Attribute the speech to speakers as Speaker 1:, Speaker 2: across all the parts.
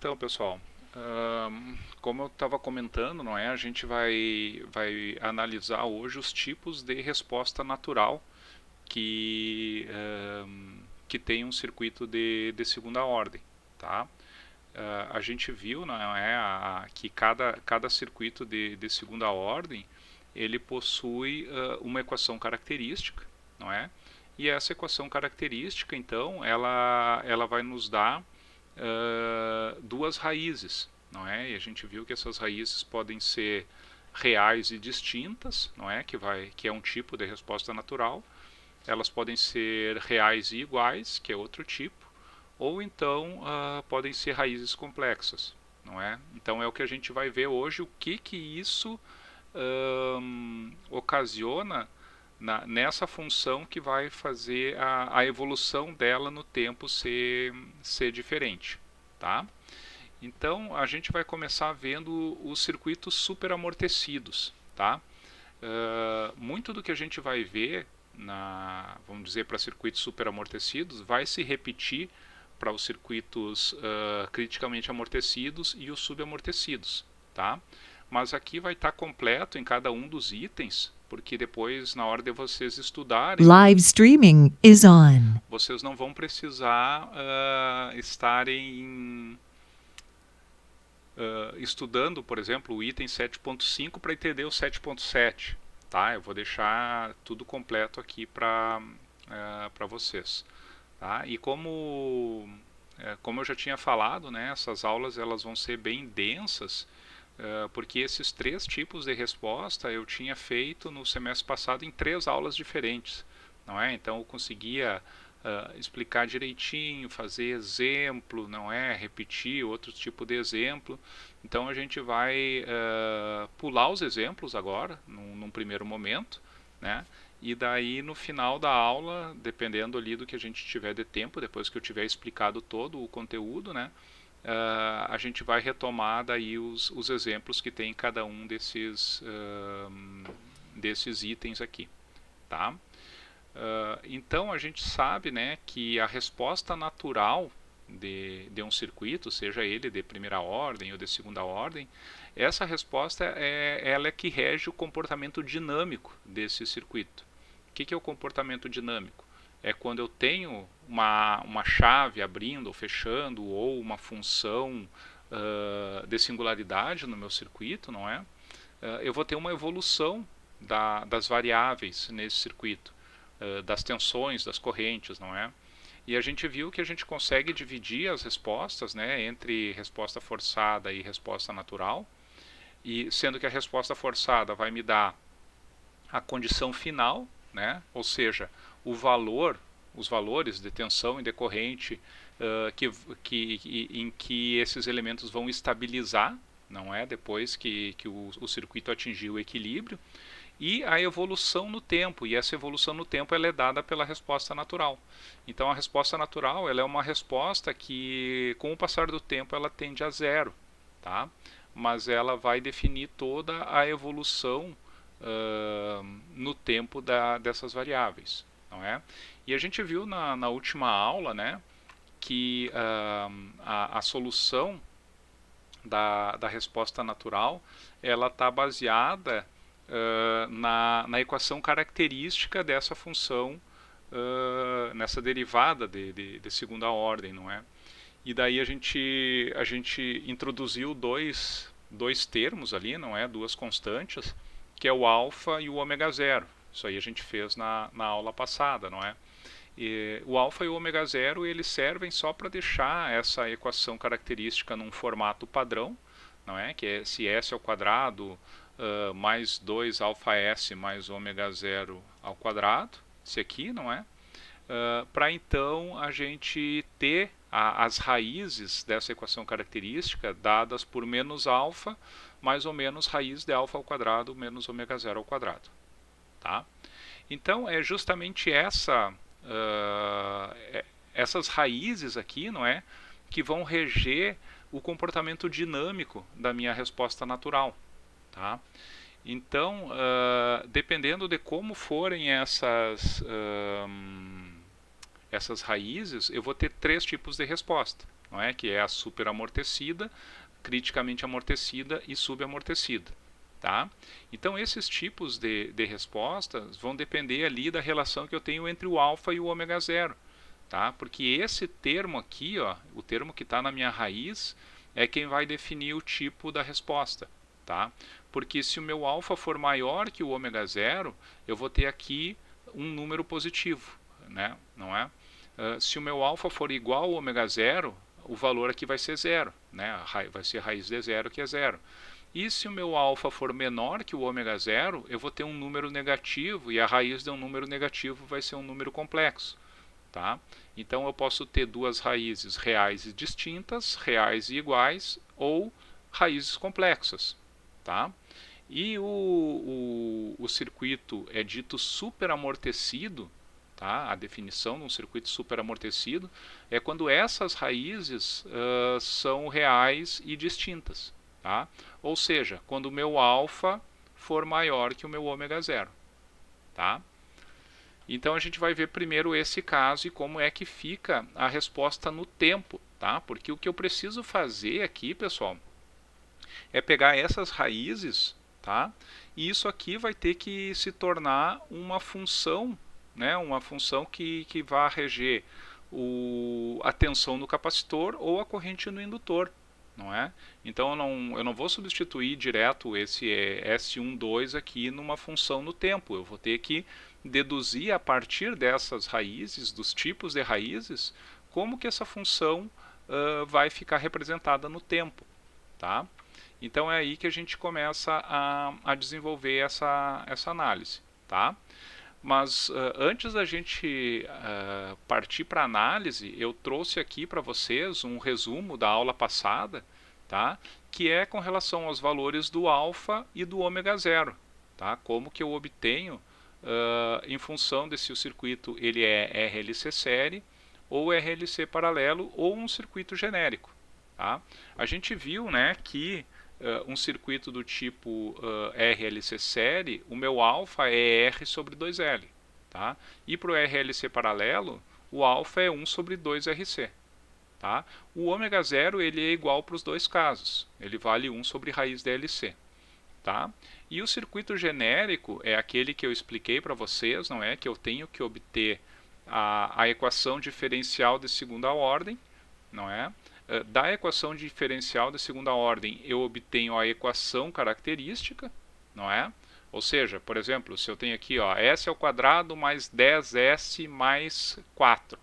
Speaker 1: Então, pessoal, como eu estava comentando, não é? A gente vai analisar hoje os tipos de resposta natural que, que tem um circuito de segunda ordem, tá? A gente viu, não é, que cada circuito de segunda ordem ele possui uma equação característica, não é? E essa equação característica, então, ela vai nos dar duas raízes, não é? E a gente viu que essas raízes podem ser reais e distintas, não é? Que é um tipo de resposta natural. Elas podem ser reais e iguais, que é outro tipo, ou então podem ser raízes complexas, não é? Então é o que a gente vai ver hoje, o que isso ocasiona nessa função que vai fazer a evolução dela no tempo ser diferente, tá? Então a gente vai começar vendo os circuitos superamortecidos, tá? Muito do que a gente vai ver vamos dizer, para circuitos superamortecidos vai se repetir para os circuitos criticamente amortecidos e os subamortecidos, tá? Mas aqui vai estar completo em cada um dos itens, porque depois, na hora de vocês estudarem,
Speaker 2: Live streaming is on.
Speaker 1: vocês não vão precisar estarem estudando, por exemplo, o item 7.5 para entender o 7.7, tá? Eu vou deixar tudo completo aqui para vocês, tá? E como eu já tinha falado, né, essas aulas elas vão ser bem densas, porque esses três tipos de resposta eu tinha feito no semestre passado em 3 aulas diferentes, não é? Então eu conseguia explicar direitinho, fazer exemplo, não é? Repetir outro tipo de exemplo. Então a gente vai pular os exemplos agora, num primeiro momento, né? E daí no final da aula, dependendo ali do que a gente tiver de tempo, depois que eu tiver explicado todo o conteúdo, né? A gente vai retomar daí os exemplos que tem em cada um desses itens aqui, tá? Então a gente sabe, né, que a resposta natural de um circuito, seja ele de primeira ordem ou de segunda ordem, essa resposta ela é que rege o comportamento dinâmico desse circuito. O que é o comportamento dinâmico? É quando eu tenho uma chave abrindo ou fechando, ou uma função de singularidade no meu circuito, não é? Eu vou ter uma evolução das variáveis nesse circuito, das tensões, das correntes, não é? E a gente viu que a gente consegue dividir as respostas, né, entre resposta forçada e resposta natural, e sendo que a resposta forçada vai me dar a condição final, né, ou seja, os valores de tensão e de corrente em que esses elementos vão estabilizar, não é, depois que o circuito atingir o equilíbrio, e a evolução no tempo, e essa evolução no tempo ela é dada pela resposta natural. Então a resposta natural ela é uma resposta que com o passar do tempo ela tende a zero, tá? Mas ela vai definir toda a evolução no tempo dessas variáveis, não é? E a gente viu na última aula, né, que a solução da resposta natural ela está baseada na equação característica dessa função, nessa derivada de segunda ordem, não é? E daí a gente introduziu dois termos ali, não é? Duas constantes, que é o alfa e o ômega zero. Isso aí a gente fez na aula passada, não é? E o alfa e o ômega zero eles servem só para deixar essa equação característica num formato padrão, não é? Que é se s ao quadrado mais 2 alfa s mais ômega zero ao quadrado, esse aqui, não é? Para então a gente ter as raízes dessa equação característica dadas por menos alfa mais ou menos raiz de alfa ao quadrado menos ômega zero ao quadrado, tá? Então é justamente essas raízes aqui, não é, que vão reger o comportamento dinâmico da minha resposta natural, tá? Então, dependendo de como forem essas raízes, eu vou ter 3 tipos de resposta, não é? Que é a superamortecida, criticamente amortecida e subamortecida. Tá? Então esses tipos de respostas vão depender ali da relação que eu tenho entre o alfa e o ômega zero. Tá? Porque esse termo aqui, ó, o termo que está na minha raiz, é quem vai definir o tipo da resposta. Tá? Porque se o meu alfa for maior que o ômega zero, eu vou ter aqui um número positivo, né? Não é? Se o meu alfa for igual ao ômega zero, o valor aqui vai ser zero, né? Vai ser raiz de zero, que é zero. E se o meu alfa for menor que o ômega zero, eu vou ter um número negativo, e a raiz de um número negativo vai ser um número complexo. Tá? Então eu posso ter duas raízes reais e distintas, reais e iguais, ou raízes complexas. Tá? E o circuito é dito superamortecido, tá? A definição de um circuito superamortecido é quando essas raízes são reais e distintas. Tá? Ou seja, quando o meu alfa for maior que o meu ômega zero. Tá? Então a gente vai ver primeiro esse caso e como é que fica a resposta no tempo. Tá? Porque o que eu preciso fazer aqui, pessoal, é pegar essas raízes, tá? E isso aqui vai ter que se tornar uma função, né? Uma função que vai reger a tensão no capacitor ou a corrente no indutor, não é? Então eu não vou substituir direto esse S12 aqui numa função no tempo. Eu vou ter que deduzir a partir dessas raízes, dos tipos de raízes, como que essa função vai ficar representada no tempo, tá? Então é aí que a gente começa a desenvolver essa análise, tá? Mas antes da gente partir para a análise, eu trouxe aqui para vocês um resumo da aula passada, tá? Que é com relação aos valores do alfa e do ômega zero, tá? Como que eu obtenho em função de se o circuito ele é RLC série ou RLC paralelo ou um circuito genérico, tá? A gente viu, né, que um circuito do tipo RLC série, o meu alfa é R sobre 2L. Tá? E para o RLC paralelo, o alfa é 1 sobre 2RC. Tá? O ômega zero ele é igual para os dois casos. Ele vale 1 sobre raiz de LC. Tá? E o circuito genérico é aquele que eu expliquei para vocês, não é? Que eu tenho que obter a equação diferencial de segunda ordem, não é? Da equação diferencial de segunda ordem, eu obtenho a equação característica, não é? Ou seja, por exemplo, se eu tenho aqui ó, s ao quadrado mais 10s mais 4,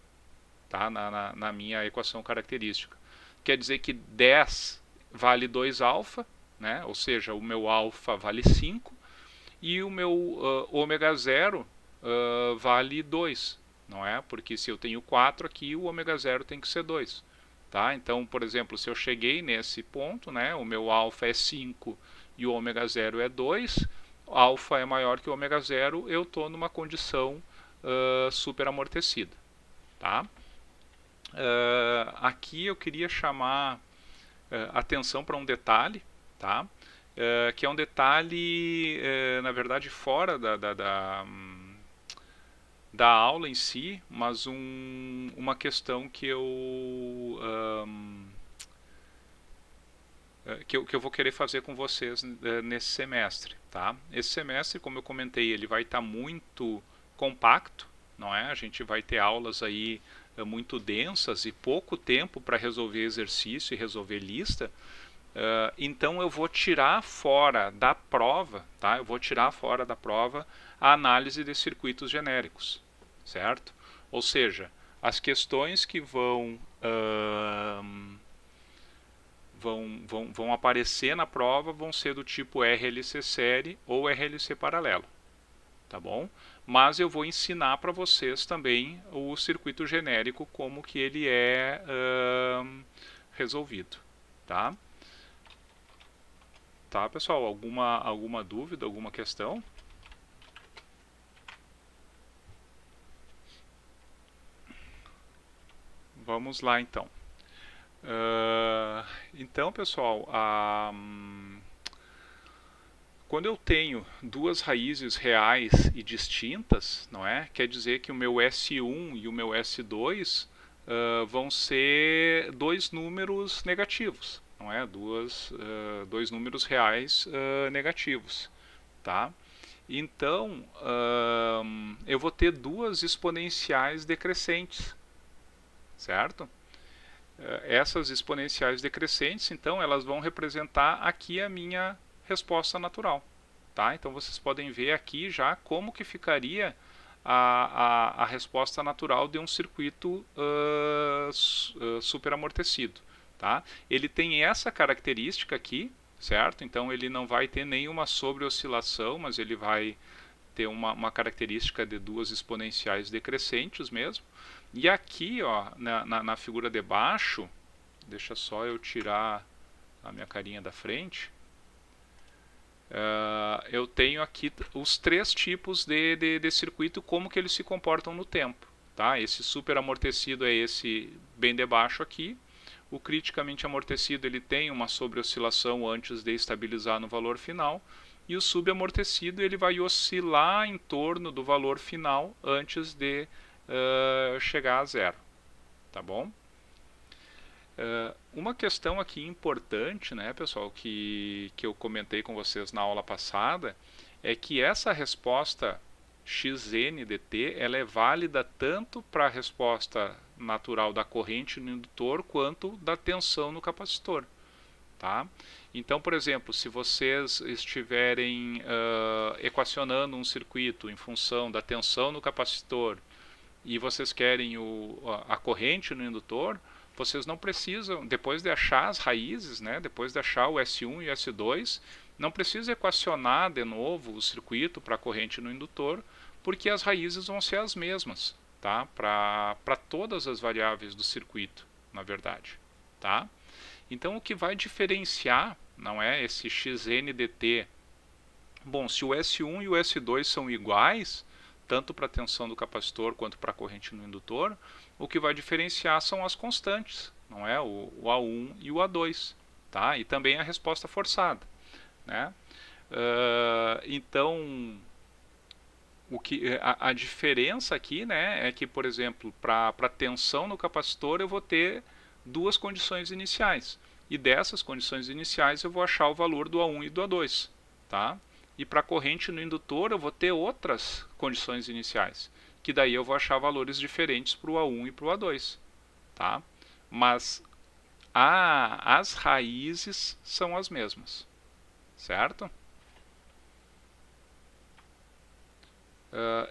Speaker 1: tá? Na minha equação característica. Quer dizer que 10 vale 2 alfa, né? Ou seja, o meu alfa vale 5, e o meu ômega zero vale 2, não é? Porque se eu tenho 4 aqui, o ômega zero tem que ser 2. Tá? Então, por exemplo, se eu cheguei nesse ponto, né, o meu alfa é 5 e o ômega zero é 2, alfa é maior que o ômega zero, eu estou numa condição superamortecida. Tá? Aqui eu queria chamar atenção para um detalhe, tá? Que é um detalhe, na verdade, fora da aula em si, mas uma questão que eu vou querer fazer com vocês nesse semestre. Tá? Esse semestre, como eu comentei, ele vai estar muito compacto, não é? A gente vai ter aulas aí muito densas e pouco tempo para resolver exercício e resolver lista. Então eu vou tirar fora da prova, tá? Eu vou tirar fora da prova a análise de circuitos genéricos, certo? Ou seja, as questões que vão aparecer na prova vão ser do tipo RLC série ou RLC paralelo, tá bom? Mas eu vou ensinar para vocês também o circuito genérico, como que ele é resolvido, tá? Tá, pessoal? Alguma dúvida, alguma questão? Vamos lá, então. Então, pessoal, Quando eu tenho duas raízes reais e distintas, não é? Quer dizer que o meu S1 e o meu S2 vão ser dois números negativos, não é? Dois números reais negativos, tá? Então, eu vou ter duas exponenciais decrescentes, certo? Essas exponenciais decrescentes, então, elas vão representar aqui a minha resposta natural. Tá? Então, vocês podem ver aqui já como que ficaria a resposta natural de um circuito superamortecido. Tá? Ele tem essa característica aqui, certo? Então, ele não vai ter nenhuma sobreoscilação, mas ele vai ter uma característica de duas exponenciais decrescentes mesmo. E aqui, ó, na figura de baixo, deixa só eu tirar a minha carinha da frente, eu tenho aqui os três tipos de circuito, como que eles se comportam no tempo. Tá? Esse super amortecido é esse bem debaixo aqui. O criticamente amortecido ele tem uma sobreoscilação antes de estabilizar no valor final. E o subamortecido ele vai oscilar em torno do valor final antes de chegar a zero. Tá bom? Uma questão aqui importante, né, pessoal, que eu comentei com vocês na aula passada, é que essa resposta xn dt ela é válida tanto para a resposta natural da corrente no indutor quanto da tensão no capacitor. Tá? Então, por exemplo, se vocês estiverem equacionando um circuito em função da tensão no capacitor e vocês querem a corrente no indutor, vocês não precisam, depois de achar as raízes, né, depois de achar o S1 e o S2, não precisa equacionar de novo o circuito para a corrente no indutor, porque as raízes vão ser as mesmas, tá? Para todas as variáveis do circuito, na verdade. Tá? Então, o que vai diferenciar, não é, esse xn dt? Bom, se o S1 e o S2 são iguais, tanto para a tensão do capacitor quanto para a corrente no indutor, o que vai diferenciar são as constantes, não é? O A1 e o A2, tá? E também a resposta forçada, né? Então, a diferença aqui, né, é que, por exemplo, para a tensão no capacitor eu vou ter duas condições iniciais. E dessas condições iniciais eu vou achar o valor do A1 e do A2, tá? E para a corrente no indutor eu vou ter outras condições iniciais, que daí eu vou achar valores diferentes para o A1 e para o A2, tá? Mas as raízes são as mesmas, certo?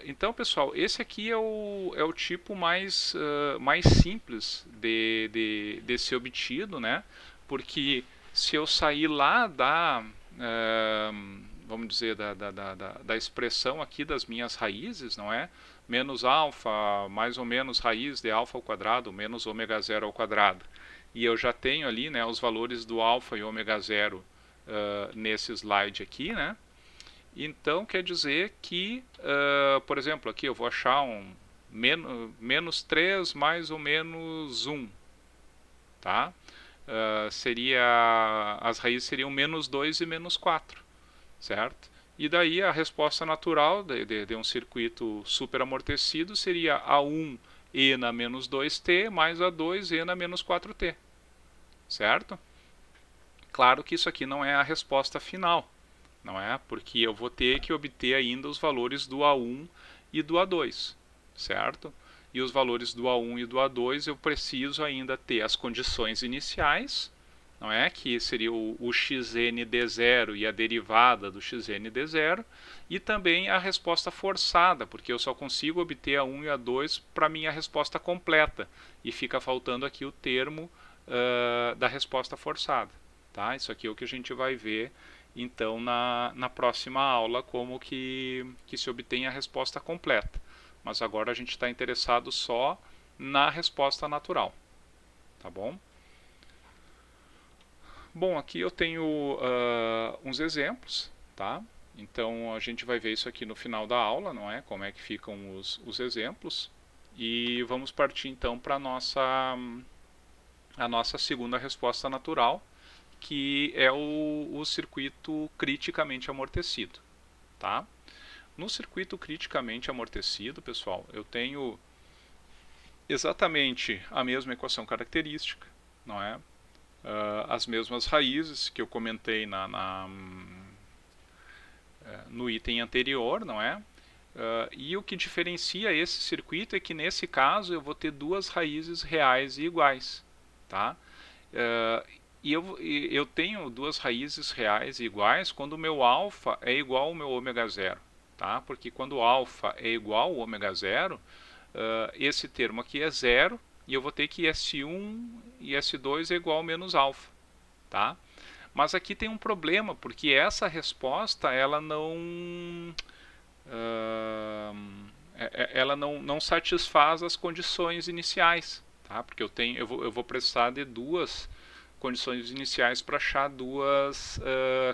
Speaker 1: Então, pessoal, esse aqui é o tipo mais simples de ser obtido, né? Porque se eu sair lá vamos dizer, da expressão aqui das minhas raízes, não é? Menos alfa, mais ou menos raiz de alfa ao quadrado, menos ômega zero ao quadrado. E eu já tenho ali, né, os valores do alfa e ômega zero nesse slide aqui, né? Então, quer dizer que, por exemplo, aqui eu vou achar um menos 3 mais ou menos 1. Tá? As raízes seriam menos 2 e menos 4. Certo? E daí a resposta natural de um circuito superamortecido seria A1 e na menos 2t mais A2 e na menos 4t. Certo? Claro que isso aqui não é a resposta final, não é? Porque eu vou ter que obter ainda os valores do A1 e do A2, certo? E os valores do A1 e do A2 eu preciso ainda ter as condições iniciais, não é? Que seria o xn d0 e a derivada do xn d0, e também a resposta forçada, porque eu só consigo obter A1 e A2 para minha resposta completa, e fica faltando aqui o termo da resposta forçada. Tá? Isso aqui é o que a gente vai ver então na próxima aula, como que se obtém a resposta completa. Mas agora a gente está interessado só na resposta natural. Tá bom? Bom, aqui eu tenho uns exemplos, tá? Então a gente vai ver isso aqui no final da aula, não é? Como é que ficam os exemplos. E vamos partir então para a nossa segunda resposta natural, que é o circuito criticamente amortecido, tá? No circuito criticamente amortecido, pessoal, eu tenho exatamente a mesma equação característica, não é? As mesmas raízes que eu comentei no item anterior, não é? E o que diferencia esse circuito é que nesse caso eu vou ter duas raízes reais e iguais, tá? E eu tenho duas raízes reais e iguais quando o meu alfa é igual ao meu ômega zero, tá? Porque quando alfa é igual ao ômega zero, esse termo aqui é zero e eu vou ter que S1 e S2 é igual ao menos alfa, tá? Mas aqui tem um problema, porque essa resposta ela não satisfaz as condições iniciais, tá? Porque eu vou precisar de duas condições iniciais para achar duas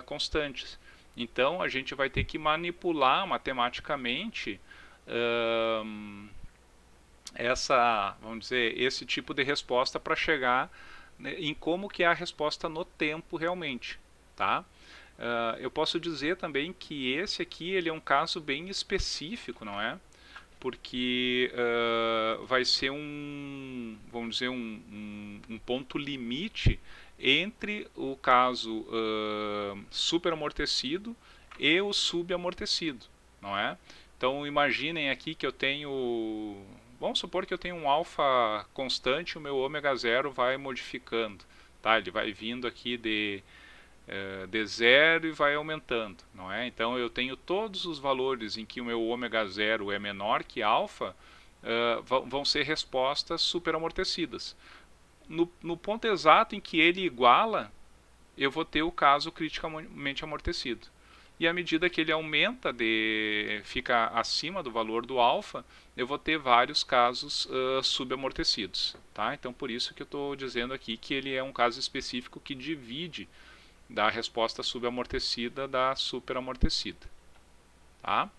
Speaker 1: constantes. Então a gente vai ter que manipular matematicamente vamos dizer, esse tipo de resposta para chegar, né, em como que é a resposta no tempo realmente, tá? Eu posso dizer também que esse aqui ele é um caso bem específico, não é? Porque vai ser vamos dizer, um ponto limite entre o caso superamortecido e o subamortecido, não é? Então imaginem aqui que eu tenho, vamos supor que eu tenho um alfa constante e o meu ômega zero vai modificando, tá? Ele vai vindo aqui de zero e vai aumentando, não é? Então eu tenho todos os valores em que o meu ômega zero é menor que alfa, vão ser respostas superamortecidas. No ponto exato em que ele iguala, eu vou ter o caso criticamente amortecido. E à medida que ele aumenta, fica acima do valor do alfa, eu vou ter vários casos subamortecidos. Tá? Então por isso que eu estou dizendo aqui que ele é um caso específico que divide da resposta subamortecida da superamortecida. Tá?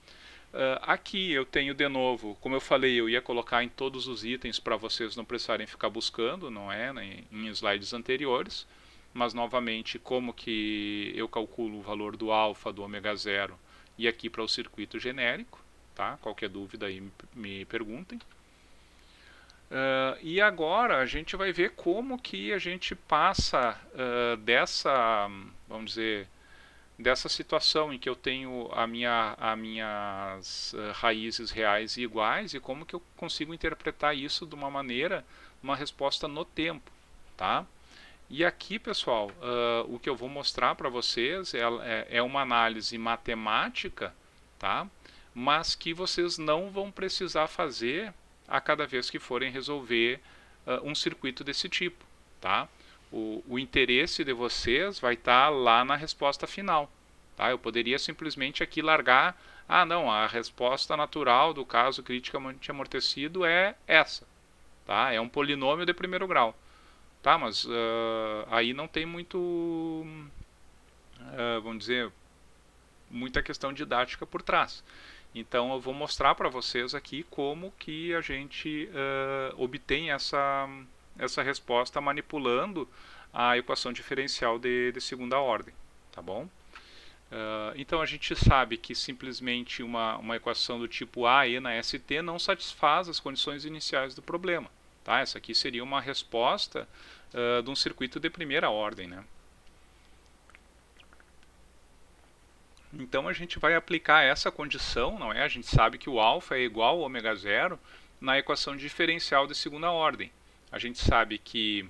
Speaker 1: Aqui eu tenho de novo, como eu falei, eu ia colocar em todos os itens para vocês não precisarem ficar buscando, não é, em slides anteriores, mas novamente como que eu calculo o valor do alfa, do ômega zero e aqui para o circuito genérico, tá? Qualquer dúvida aí me perguntem. E agora a gente vai ver como que a gente passa vamos dizer, dessa situação em que eu tenho as minhas raízes reais e iguais e como que eu consigo interpretar isso de uma maneira, uma resposta no tempo, tá? E aqui, pessoal, o que eu vou mostrar para vocês é uma análise matemática, tá? Mas que vocês não vão precisar fazer a cada vez que forem resolver um circuito desse tipo, tá? O interesse de vocês vai estar lá na resposta final, tá? Eu poderia simplesmente aqui largar, não, a resposta natural do caso criticamente amortecido é essa, tá? É um polinômio de primeiro grau, tá? Mas aí não tem muito, vamos dizer, muita questão didática por trás. Então eu vou mostrar para vocês aqui como que a gente obtém essa resposta manipulando a equação diferencial de segunda ordem, tá bom? Então a gente sabe que simplesmente uma equação do tipo A e na ST não satisfaz as condições iniciais do problema, tá? Essa aqui seria uma resposta de um circuito de primeira ordem, né? Então a gente vai aplicar essa condição, não é? A gente sabe que o alfa é igual ao ômega zero na equação diferencial de segunda ordem. A gente sabe que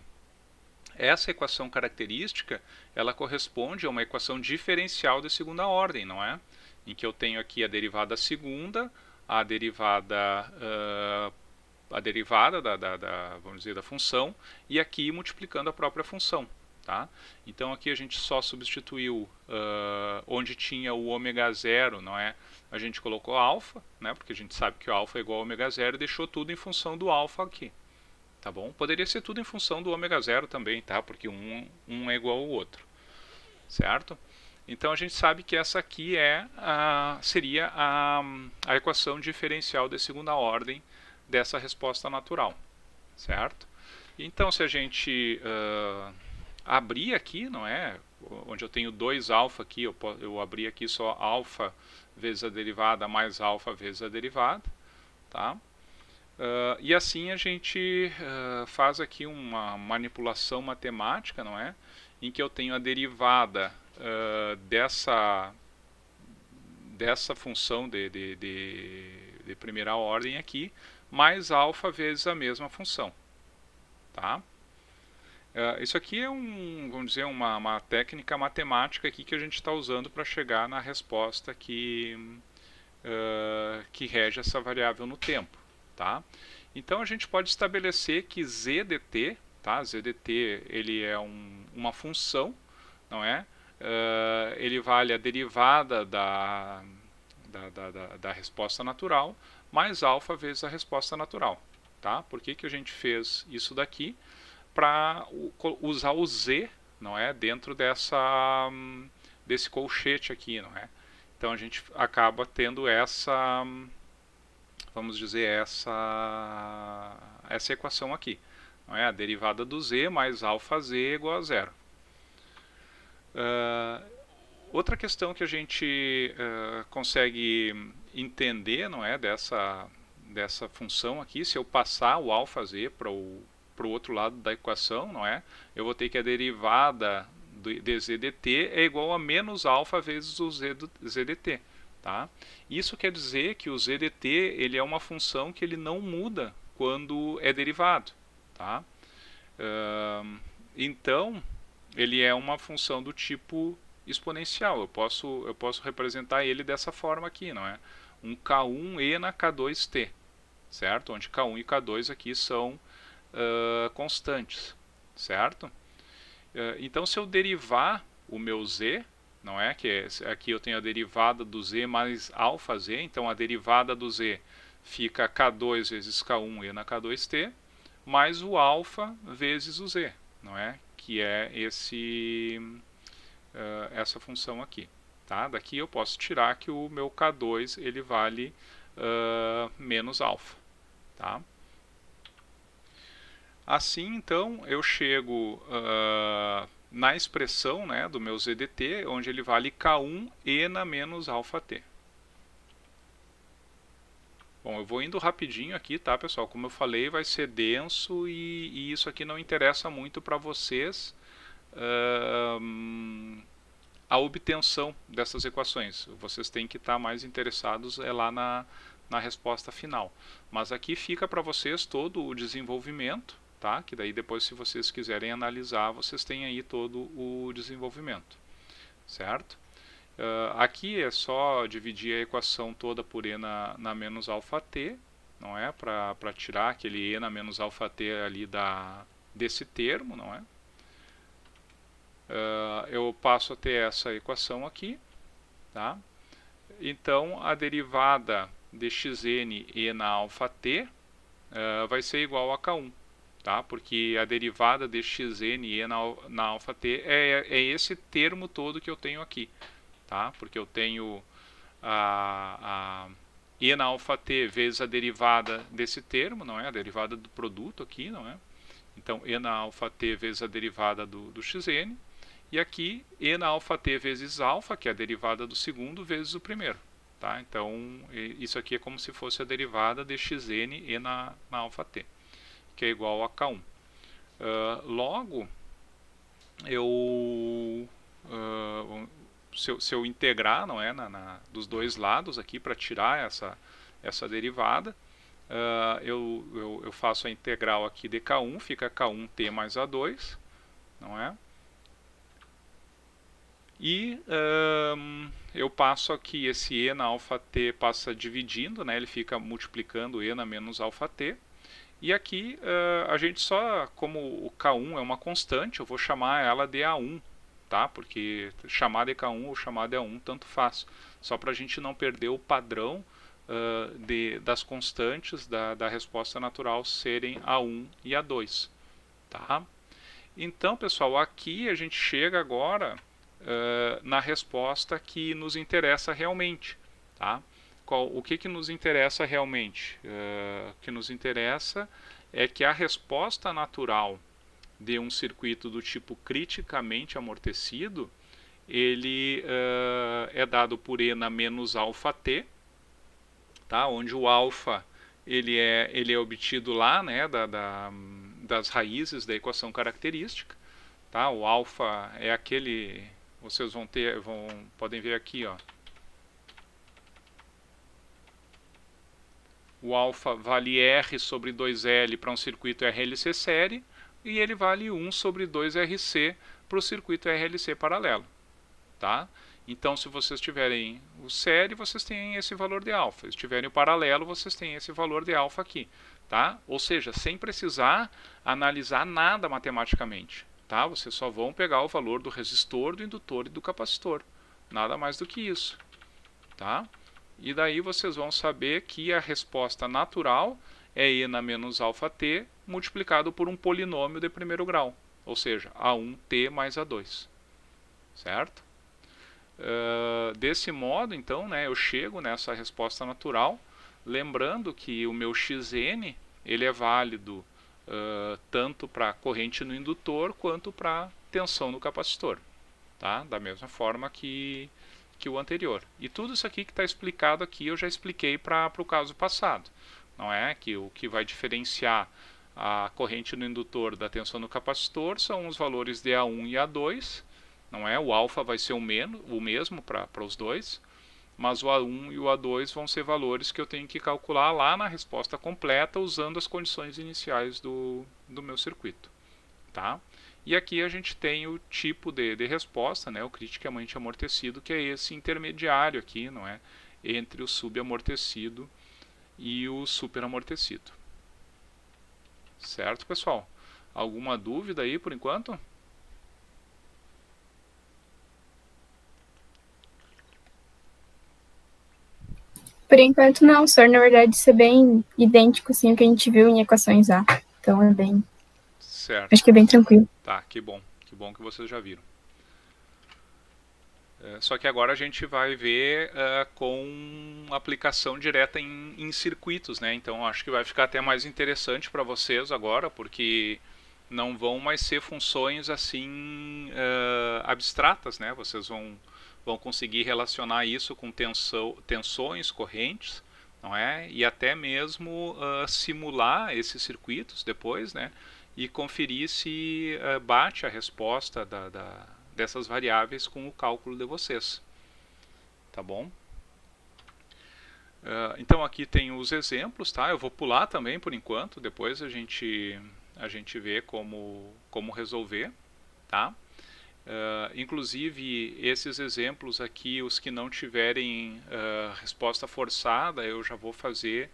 Speaker 1: essa equação característica, ela corresponde a uma equação diferencial de segunda ordem, não é? Em que eu tenho aqui a derivada segunda, a derivada vamos dizer, da função, e aqui multiplicando a própria função. Tá? Então aqui a gente só substituiu onde tinha o ômega zero, não é? A gente colocou alfa, né? Porque a gente sabe que o alfa é igual ao ômega zero e deixou tudo em função do alfa aqui. Tá bom? Poderia ser tudo em função do ômega zero também, tá? Porque um é igual ao outro. Certo? Então a gente sabe que essa aqui seria a equação diferencial de segunda ordem dessa resposta natural. Certo? Então se a gente abrir aqui, não é? Onde eu tenho 2 alfa aqui, eu abri aqui só alfa vezes a derivada mais alfa vezes a derivada, tá? E assim a gente faz aqui uma manipulação matemática, não é? Em que eu tenho a derivada dessa função de primeira ordem aqui, mais alfa vezes a mesma função, tá? Isso aqui é vamos dizer, uma técnica matemática aqui que a gente está usando para chegar na resposta que rege essa variável no tempo, tá? Então a gente pode estabelecer que z dt, tá? Z dt ele é uma função, não é? Ele vale a derivada da resposta natural mais alfa vezes a resposta natural, tá? Por que a gente fez isso daqui? Para usar o z, não é, dentro desse colchete aqui, não é? Então a gente acaba tendo essa, vamos dizer, essa equação aqui, não é? A derivada do z mais alfa z igual a zero. Outra questão que a gente consegue entender, não é, dessa função aqui, se eu passar o alfa z para o outro lado da equação, não é? Eu vou ter que a derivada de z dt é igual a menos alfa vezes o z dt, tá? Isso quer dizer que o z dt ele é uma função que ele não muda quando é derivado, tá? Então ele é uma função do tipo exponencial. Eu posso representar ele dessa forma aqui, não é? Um K1e na K2t, certo? Onde K1 e K2 aqui são constantes, certo? Então, se eu derivar o meu z, não é? Que aqui eu tenho a derivada do z mais alfa z, então a derivada do z fica K2 vezes K1 e na K2t, mais o alfa vezes o z, não é? Que é essa função aqui, tá? Daqui eu posso tirar que o meu K2 ele vale menos alfa, tá? Assim, então, eu chego na expressão, né, do meu ZDT, onde ele vale K1 e na menos alfa t. Bom, eu vou indo rapidinho aqui, tá, pessoal? Como eu falei, vai ser denso e isso aqui não interessa muito para vocês, a obtenção dessas equações. Vocês têm que estar mais interessados lá na resposta final. Mas aqui fica para vocês todo o desenvolvimento, tá? Que daí depois, se vocês quiserem analisar, vocês têm aí todo o desenvolvimento, certo? Aqui é só dividir a equação toda por e na menos alfa t, não é? Para tirar aquele e na menos alfa t ali desse termo, não é? Eu passo a ter essa equação aqui, tá? Então a derivada de xn e na alfa t vai ser igual a K1, tá? Porque a derivada de xn e na alfa t é esse termo todo que eu tenho aqui, tá? Porque eu tenho e na alfa t vezes a derivada desse termo, não é? A derivada do produto aqui, não é? Então e na alfa t vezes a derivada do xn, e aqui e na alfa t vezes alfa, que é a derivada do segundo, vezes o primeiro. Tá? Então, isso aqui é como se fosse a derivada de xn e na alfa t, que é igual a K1. Logo, se eu integrar, não é, dos dois lados aqui para tirar essa derivada, eu faço a integral aqui de K1, fica K1t mais A2, não é? E eu passo aqui esse e na alfa t passa dividindo, né? Ele fica multiplicando e na menos alfa t. E aqui a gente só, como o K1 é uma constante, eu vou chamar ela de A1, tá? Porque chamar de K1 ou chamar de A1 tanto faz. Só para a gente não perder o padrão das constantes da resposta natural serem A1 e A2, tá? Então, pessoal, aqui a gente chega agora na resposta que nos interessa realmente, tá? O que nos interessa realmente? O que nos interessa é que a resposta natural de um circuito do tipo criticamente amortecido, ele é dado por E na menos alfa t, tá? Onde o alfa ele é obtido lá, né, das raízes da equação característica, tá? O alfa é aquele, vocês podem ver aqui, ó. O alfa vale R sobre 2L para um circuito RLC série e ele vale 1 sobre 2RC para o circuito RLC paralelo, tá? Então, se vocês tiverem o série, vocês têm esse valor de alfa. Se tiverem o paralelo, vocês têm esse valor de alfa aqui, tá? Ou seja, sem precisar analisar nada matematicamente, tá? Vocês só vão pegar o valor do resistor, do indutor e do capacitor. Nada mais do que isso, tá? E daí vocês vão saber que a resposta natural é E na menos alfa t multiplicado por um polinômio de primeiro grau, ou seja, A1t mais A2, certo? Desse modo, então, né, eu chego nessa resposta natural, lembrando que o meu xn ele é válido tanto para corrente no indutor quanto para tensão no capacitor, tá? Da mesma forma que o anterior. E tudo isso aqui que está explicado aqui eu já expliquei para o caso passado, não é? Que o que vai diferenciar a corrente no indutor da tensão no capacitor são os valores de A1 e A2, não é? O alfa vai ser o mesmo para os dois, mas o A1 e o A2 vão ser valores que eu tenho que calcular lá na resposta completa usando as condições iniciais do meu circuito, tá? E aqui a gente tem o tipo de resposta, né, o criticamente amortecido, que é esse intermediário aqui, não é? Entre o subamortecido e o superamortecido. Certo, pessoal? Alguma dúvida aí por enquanto?
Speaker 3: Por enquanto não, só na verdade isso é bem idêntico assim ao que a gente viu em equações A. Então é bem.
Speaker 1: Certo.
Speaker 3: Acho que é bem tranquilo.
Speaker 1: Tá, que bom que vocês já viram. Só que agora a gente vai ver com aplicação direta em circuitos, né? Então acho que vai ficar até mais interessante para vocês agora, porque não vão mais ser funções assim abstratas, né? Vocês vão conseguir relacionar isso com tensões, correntes, não é? E até mesmo simular esses circuitos depois, né? E conferir se bate a resposta dessas variáveis com o cálculo de vocês, tá bom? Então aqui tem os exemplos, tá? Eu vou pular também por enquanto, depois a gente vê como resolver, tá? Inclusive esses exemplos aqui, os que não tiverem resposta forçada, eu já vou fazer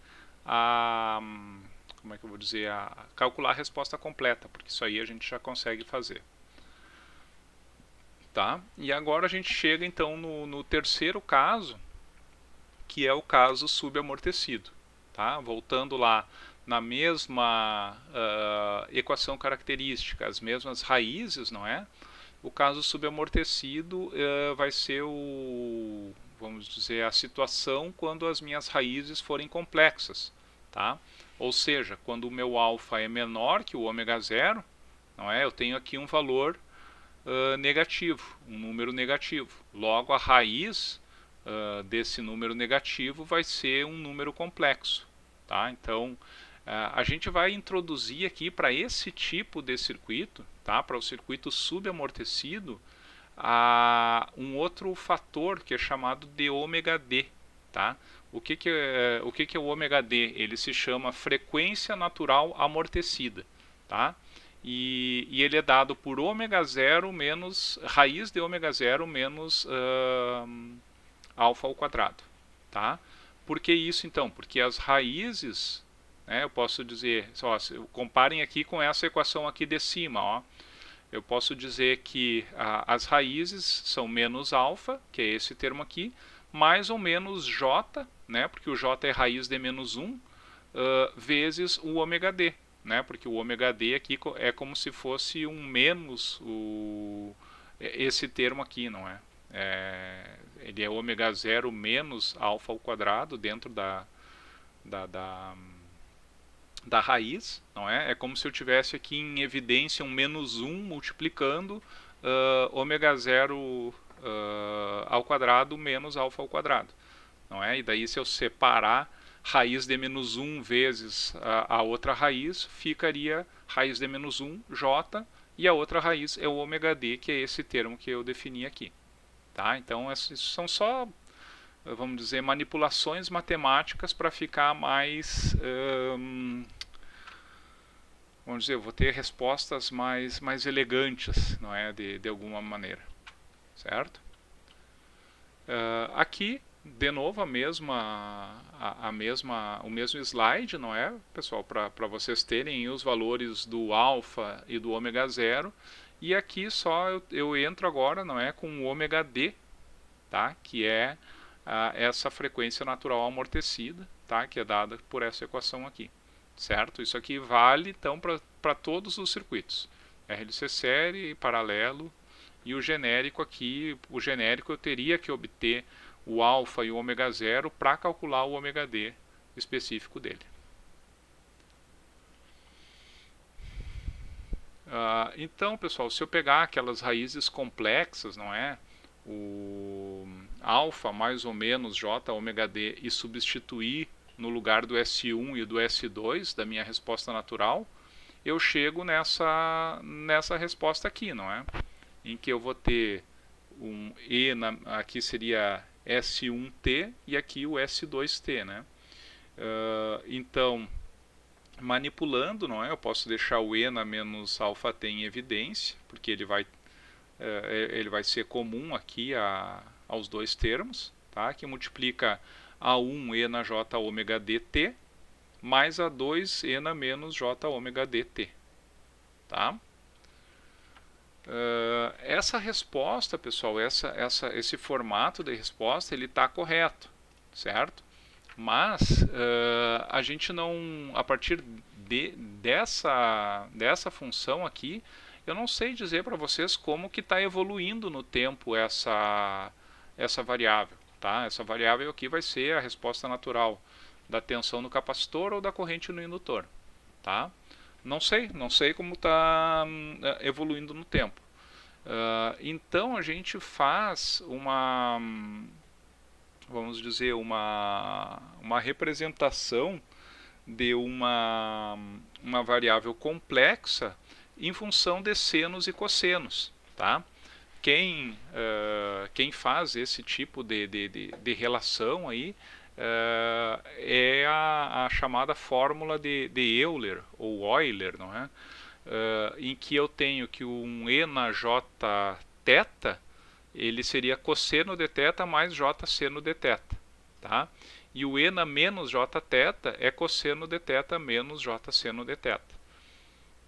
Speaker 1: como é que eu vou dizer, calcular a resposta completa, porque isso aí a gente já consegue fazer. Tá? E agora a gente chega então no terceiro caso, que é o caso subamortecido. Tá? Voltando lá na mesma equação característica, as mesmas raízes, não é? O caso subamortecido vai ser vamos dizer, a situação quando as minhas raízes forem complexas. Tá? Ou seja, quando o meu alfa é menor que o ômega zero, não é? Eu tenho aqui um valor negativo, um número negativo. Logo, a raiz desse número negativo vai ser um número complexo. Tá? Então, a gente vai introduzir aqui para esse tipo de circuito, tá? Para o circuito subamortecido, um outro fator que é chamado de ômega D. Tá? O que é o ômega D? Ele se chama frequência natural amortecida. Tá? E ele é dado por ômega zero menos raiz de ômega zero menos alfa ao quadrado. Tá? Por que isso então? Porque as raízes, né, eu posso dizer, comparem aqui com essa equação aqui de cima, ó. Eu posso dizer que as raízes são menos alfa, que é esse termo aqui, mais ou menos j, né, porque o j é raiz de menos 1, vezes o ômega d, né, porque o ômega d aqui é como se fosse um menos esse termo aqui, não é? Ele é ômega zero menos alfa ao quadrado dentro da raiz, não é? É como se eu tivesse aqui em evidência um menos 1 multiplicando ômega zero ao quadrado menos alfa ao quadrado, não é? E daí se eu separar raiz de menos 1 vezes a outra raiz, ficaria raiz de menos 1, j, e a outra raiz é o ômega d, que é esse termo que eu defini aqui. Tá? Então, isso são só, vamos dizer, manipulações matemáticas para ficar mais, vamos dizer, eu vou ter respostas mais elegantes, não é, de alguma maneira, certo? Aqui, de novo, o mesmo slide, não é, pessoal, para vocês terem os valores do alfa e do ômega zero. E aqui só eu entro agora, não é, com o ômega d, tá, que é essa frequência natural amortecida, tá, que é dada por essa equação aqui, certo? Isso aqui vale, então, para todos os circuitos, RLC série, paralelo. E o genérico aqui, o genérico eu teria que obter o alfa e o ômega zero para calcular o ômega d específico dele. Então, pessoal, se eu pegar aquelas raízes complexas, não é? O alfa mais ou menos j ômega d e substituir no lugar do S1 e do S2 da minha resposta natural, eu chego nessa resposta aqui, não é? Em que eu vou ter um E, aqui seria S1T e aqui o S2T, né? Então, manipulando, não é? Eu posso deixar o E na menos alfa T em evidência, porque ele vai ser comum aqui aos dois termos, tá? Que multiplica A1 E na J ômega dt mais A2 E na menos J ômega dt, tá? Essa resposta, pessoal, esse formato de resposta, ele está correto, certo? Mas a gente não, a partir dessa função aqui, eu não sei dizer para vocês como que está evoluindo no tempo essa variável, tá? Essa variável aqui vai ser a resposta natural da tensão no capacitor ou da corrente no indutor, tá? Não sei como está evoluindo no tempo. Então a gente faz vamos dizer, uma representação de uma variável complexa em função de senos e cossenos, tá? Quem faz esse tipo de relação aí é a chamada fórmula de Euler ou Euler, não é? Em que eu tenho que um E na J θ, ele seria cosseno de θ mais J seno de θ, tá? E o E na menos J θ é cosseno de θ menos J seno de θ.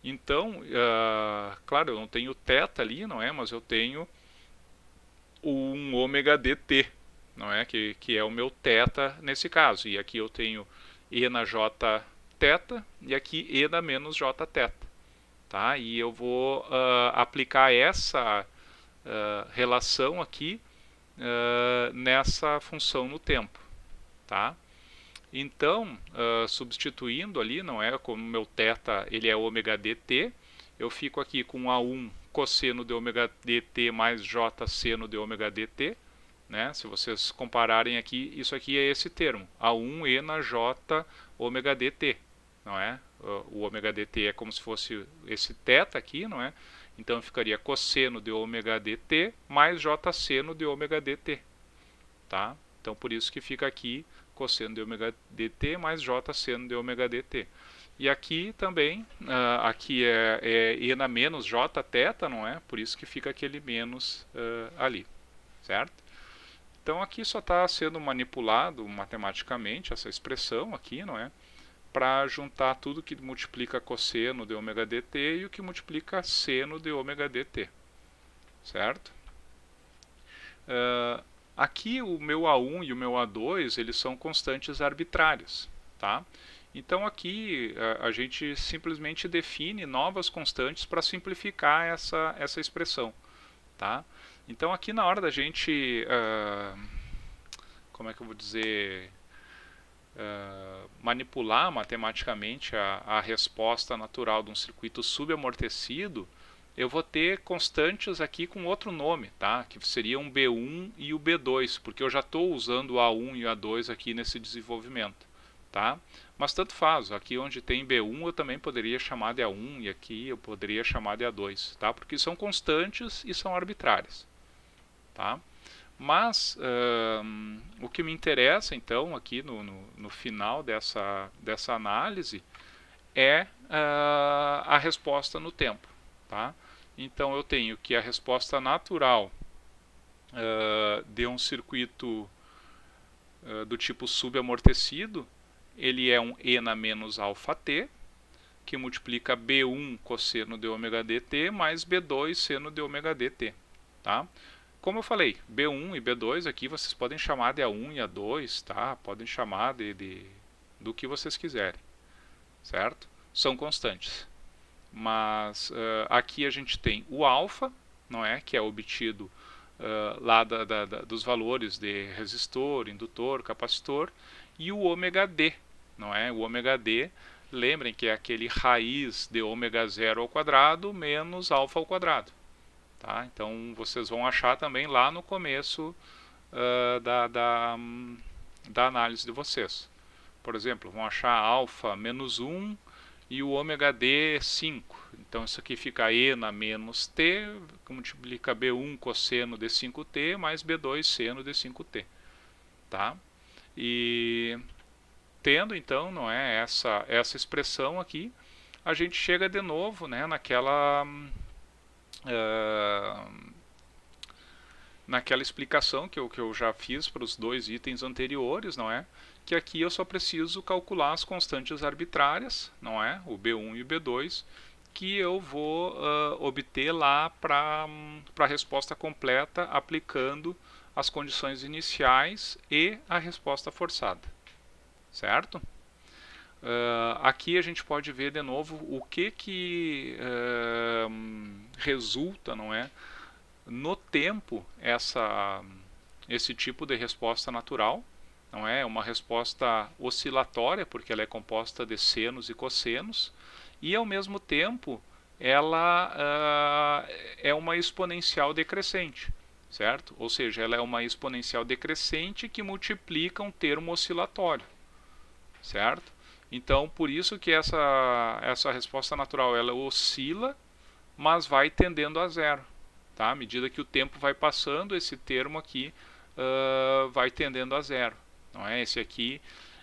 Speaker 1: Então, claro, eu não tenho θ ali, não é? Mas eu tenho um ômega dt, não é? Que é o meu θ nesse caso. E aqui eu tenho E na J θ e aqui E na menos J θ. Tá? E eu vou aplicar essa relação aqui nessa função no tempo. Tá? Então, substituindo ali, não é, como meu θ ele é ômega dt, eu fico aqui com A1 cosseno de ômega dt mais J seno de ômega dt. Né? Se vocês compararem aqui, isso aqui é esse termo, A1 E na J ômega dt. Não é? O ômega dt é como se fosse esse θ aqui, não é? Então ficaria cosseno de ômega dt mais J seno de ômega dt. Tá? Então por isso que fica aqui cosseno de ômega dt mais J seno de ômega dt. E aqui também, aqui é E na menos J θ, não é? Por isso que fica aquele menos ali, certo? Então aqui só está sendo manipulado matematicamente essa expressão aqui, não é? Para juntar tudo que multiplica cosseno de ômega dt e o que multiplica seno de ômega dt, certo? Aqui o meu A1 e o meu A2 eles são constantes arbitrárias, tá? Então aqui a gente simplesmente define novas constantes para simplificar essa expressão, tá? Então aqui na hora da gente, como é que eu vou dizer, manipular matematicamente a resposta natural de um circuito subamortecido, eu vou ter constantes aqui com outro nome, tá? Que seriam o B1 e o B2, porque eu já estou usando o A1 e o A2 aqui nesse desenvolvimento, tá? Mas tanto faz, aqui onde tem B1 eu também poderia chamar de A1 e aqui eu poderia chamar de A2, tá? Porque são constantes e são arbitrárias, tá? Mas o que me interessa então aqui no final dessa análise é a resposta no tempo, tá? Então eu tenho que a resposta natural de um circuito do tipo subamortecido, ele é um E na menos alfa t, que multiplica B1 cosseno de ômega dt mais B2 seno de ômega dt, tá? Como eu falei, B1 e B2 aqui vocês podem chamar de A1 e A2, tá? Podem chamar do que vocês quiserem, certo? São constantes. Mas aqui a gente tem o alfa, não é? Que é obtido lá dos valores de resistor, indutor, capacitor, e o ômega d, não é? O ômega d, lembrem que é aquele raiz de ômega zero ao quadrado menos alfa ao quadrado. Tá? Então vocês vão achar também lá no começo da análise de vocês. Por exemplo, vão achar alfa menos 1 e o ômega d 5. Então isso aqui fica E na menos T, multiplica B1 cosseno de 5T mais B2 seno de 5T. Tá? E tendo então, não é, essa expressão aqui, a gente chega de novo, né, naquela explicação que eu já fiz para os dois itens anteriores, não é? Que aqui eu só preciso calcular as constantes arbitrárias, não é? O B1 e o B2, que eu vou obter lá para a resposta completa aplicando as condições iniciais e a resposta forçada, certo? Aqui a gente pode ver de novo o que resulta, não é, no tempo esse tipo de resposta natural, não é uma resposta oscilatória porque ela é composta de senos e cossenos e ao mesmo tempo ela é uma exponencial decrescente, certo? Ou seja, ela é uma exponencial decrescente que multiplica um termo oscilatório, certo? Então, por isso que essa resposta natural ela oscila, mas vai tendendo a zero. Tá? À medida que o tempo vai passando, esse termo aqui vai tendendo a zero. Não é?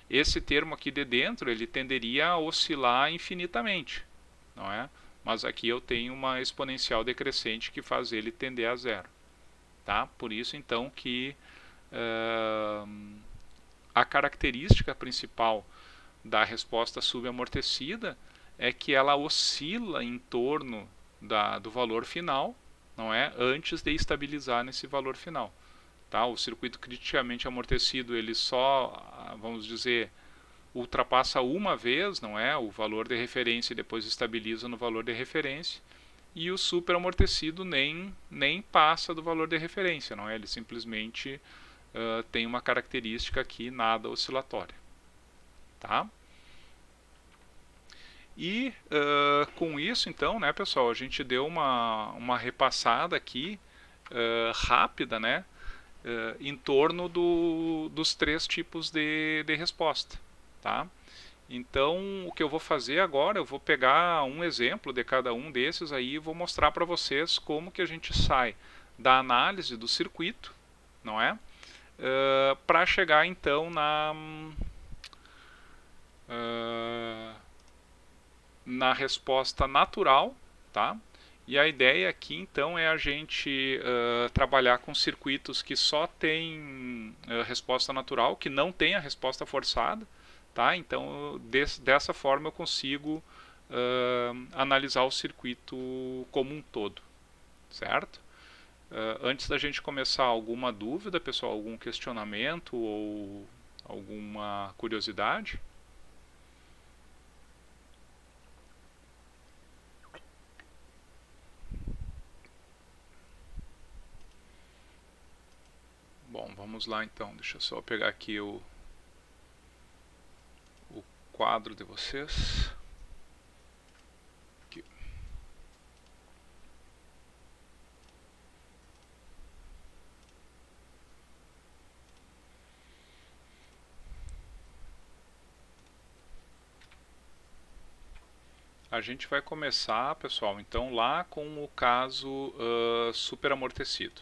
Speaker 1: Esse termo aqui de dentro, ele tenderia a oscilar infinitamente. Não é? Mas aqui eu tenho uma exponencial decrescente que faz ele tender a zero. Tá? Por isso, então, que a característica principal da resposta subamortecida é que ela oscila em torno do valor final, não é? Antes de estabilizar nesse valor final. Tá? O circuito criticamente amortecido ele só, vamos dizer, ultrapassa uma vez, não é, o valor de referência e depois estabiliza no valor de referência. E o superamortecido nem passa do valor de referência, não é? Ele simplesmente tem uma característica aqui nada oscilatória. Tá? E com isso, então, né, pessoal, a gente deu uma repassada aqui rápida, né, em torno dos três tipos de resposta. Tá? Então, o que eu vou fazer agora, eu vou pegar um exemplo de cada um desses aí e vou mostrar para vocês como que a gente sai da análise do circuito, não é? Para chegar então na resposta natural, tá? E a ideia aqui então é a gente trabalhar com circuitos que só têm resposta natural, que não tem a resposta forçada, tá? Então dessa forma eu consigo analisar o circuito como um todo, certo? Antes da gente começar, alguma dúvida, pessoal? Algum questionamento ou alguma curiosidade? Bom, vamos lá então. Deixa eu só pegar aqui o quadro de vocês. Aqui. A gente vai começar, pessoal, então lá com o caso superamortecido,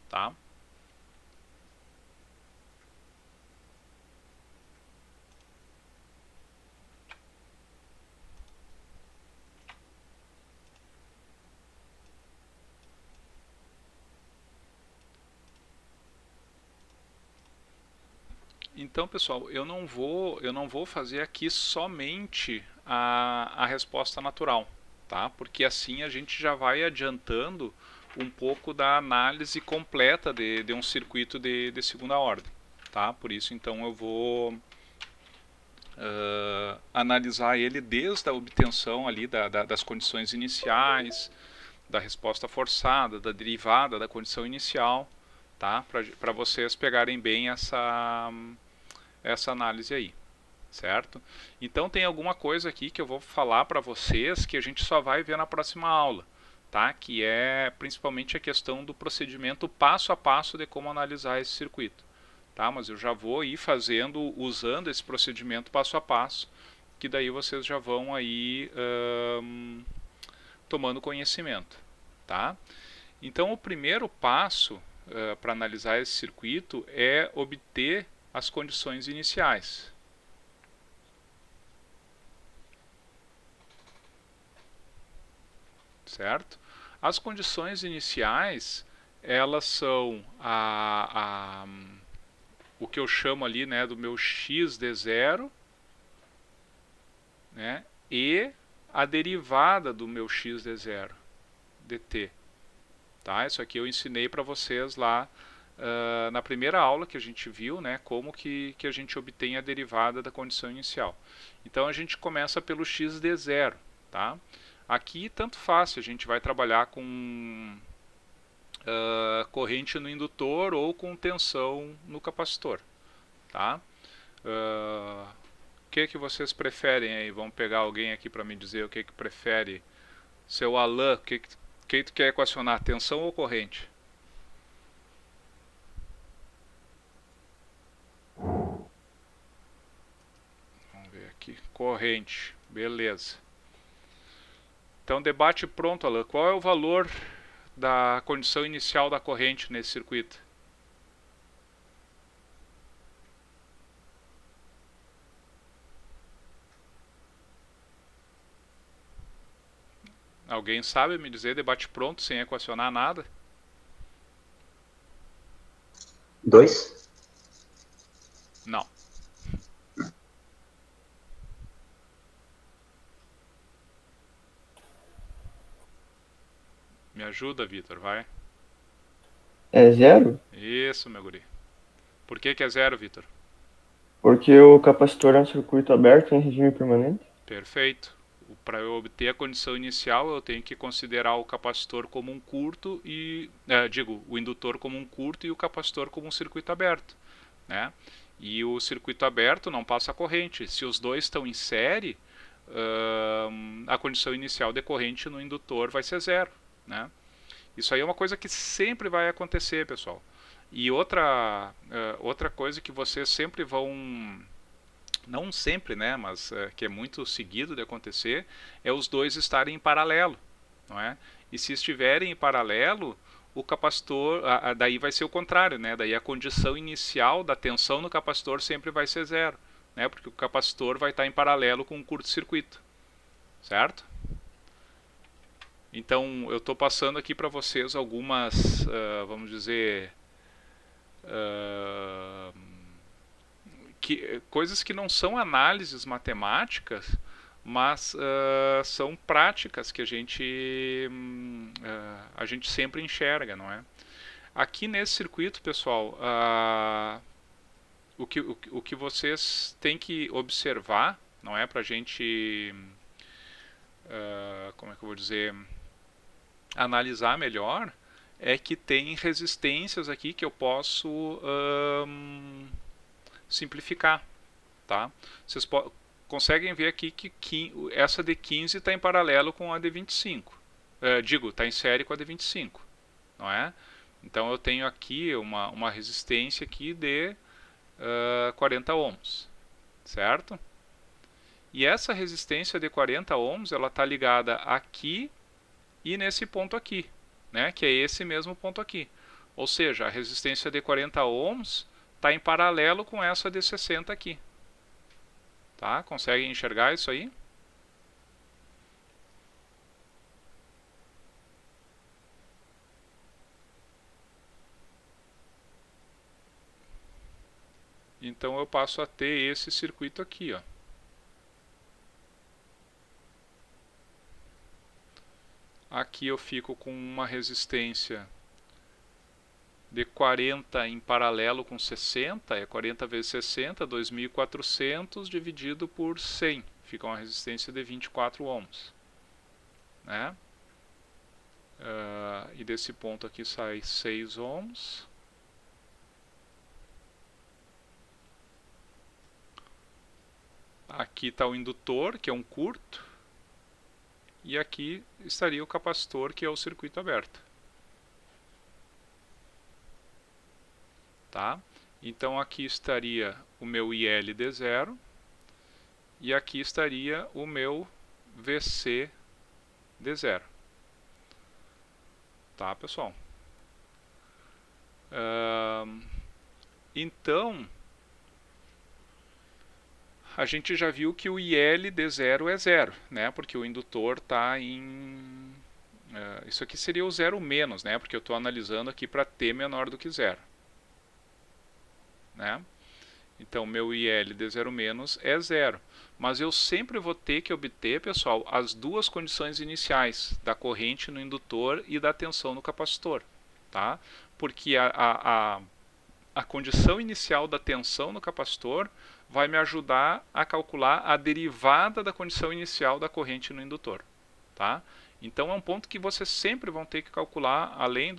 Speaker 1: tá? Então, pessoal, eu não vou fazer aqui somente a resposta natural, tá? Porque assim a gente já vai adiantando um pouco da análise completa de um circuito de segunda ordem, tá? Por isso, então, eu vou analisar ele desde a obtenção ali das condições iniciais, da resposta forçada, da derivada da condição inicial, tá? Para vocês pegarem bem essa análise aí, certo? Então tem alguma coisa aqui que eu vou falar para vocês que a gente só vai ver na próxima aula, tá? Que é principalmente a questão do procedimento passo a passo de como analisar esse circuito, tá? Mas eu já vou ir fazendo, usando esse procedimento passo a passo, que daí vocês já vão aí tomando conhecimento, tá? Então o primeiro passo para analisar esse circuito é obter as condições iniciais. Certo? As condições iniciais, elas são o que eu chamo ali, né, do meu x de zero, né, e a derivada do meu x de zero, dt. Tá? Isso aqui eu ensinei para vocês lá na primeira aula que a gente viu, né, como que a gente obtém a derivada da condição inicial. Então a gente começa pelo x de zero. Tá? Aqui tanto faz, a gente vai trabalhar com corrente no indutor ou com tensão no capacitor. Tá? O que vocês preferem aí? Vamos pegar alguém aqui para me dizer o que prefere. Seu Alan, o que tu quer equacionar, tensão ou corrente? Vamos ver aqui, corrente, beleza. Então, debate pronto, Alan. Qual é o valor da condição inicial da corrente nesse circuito? Alguém sabe me dizer, debate pronto, sem equacionar nada?
Speaker 4: 2?
Speaker 1: Não. Me ajuda, Vitor, vai.
Speaker 5: É zero?
Speaker 1: Isso, meu guri. Por que é zero, Vitor?
Speaker 5: Porque o capacitor é um circuito aberto em regime permanente.
Speaker 1: Perfeito. Para eu obter a condição inicial, eu tenho que considerar o capacitor como um curto e... o indutor como um curto e o capacitor como um circuito aberto, né? E o circuito aberto não passa corrente. Se os dois estão em série, a condição inicial de corrente no indutor vai ser zero, né? Isso aí é uma coisa que sempre vai acontecer, pessoal. E outra coisa que vocês sempre vão... Não sempre, né, mas que é muito seguido de acontecer, é os dois estarem em paralelo, não é? E se estiverem em paralelo, o capacitor, daí vai ser o contrário, né? Daí a condição inicial da tensão no capacitor sempre vai ser zero, né? Porque o capacitor vai estar em paralelo com um curto-circuito, certo? Então eu estou passando aqui para vocês algumas, vamos dizer, coisas que não são análises matemáticas, mas são práticas que a gente sempre enxerga, não é? Aqui nesse circuito, pessoal, o que vocês têm que observar, não é, para a gente, como é que eu vou dizer, analisar melhor, é que tem resistências aqui que eu posso simplificar, tá? conseguem ver aqui que essa de 15 está em paralelo com a de 25. Está em série com a de 25, não é? Então eu tenho aqui uma resistência aqui de 40 ohms, certo? E essa resistência de 40 ohms, ela está ligada aqui e nesse ponto aqui, né? Que é esse mesmo ponto aqui. Ou seja, a resistência de 40 ohms está em paralelo com essa de 60 aqui. Tá? Conseguem enxergar isso aí? Então eu passo a ter esse circuito aqui, ó. Aqui eu fico com uma resistência de 40 em paralelo com 60, é 40 vezes 60, 2.400 dividido por 100, fica uma resistência de 24 ohms, né? E desse ponto aqui sai 6 ohms. Aqui está o indutor, que é um curto, e aqui estaria o capacitor, que é o circuito aberto. Tá? Então aqui estaria o meu IL de 0 e aqui estaria o meu VC de 0. Tá, pessoal? Então, a gente já viu que o IL de 0 é 0, né? Porque o indutor está em... isso aqui seria o 0 menos, né? Porque eu estou analisando aqui para T menor do que 0. Né? Então, meu IL de 0 menos é 0. Mas eu sempre vou ter que obter, pessoal, as duas condições iniciais da corrente no indutor e da tensão no capacitor. Tá? Porque a condição inicial da tensão no capacitor vai me ajudar a calcular a derivada da condição inicial da corrente no indutor. Tá? Então, é um ponto que vocês sempre vão ter que calcular, além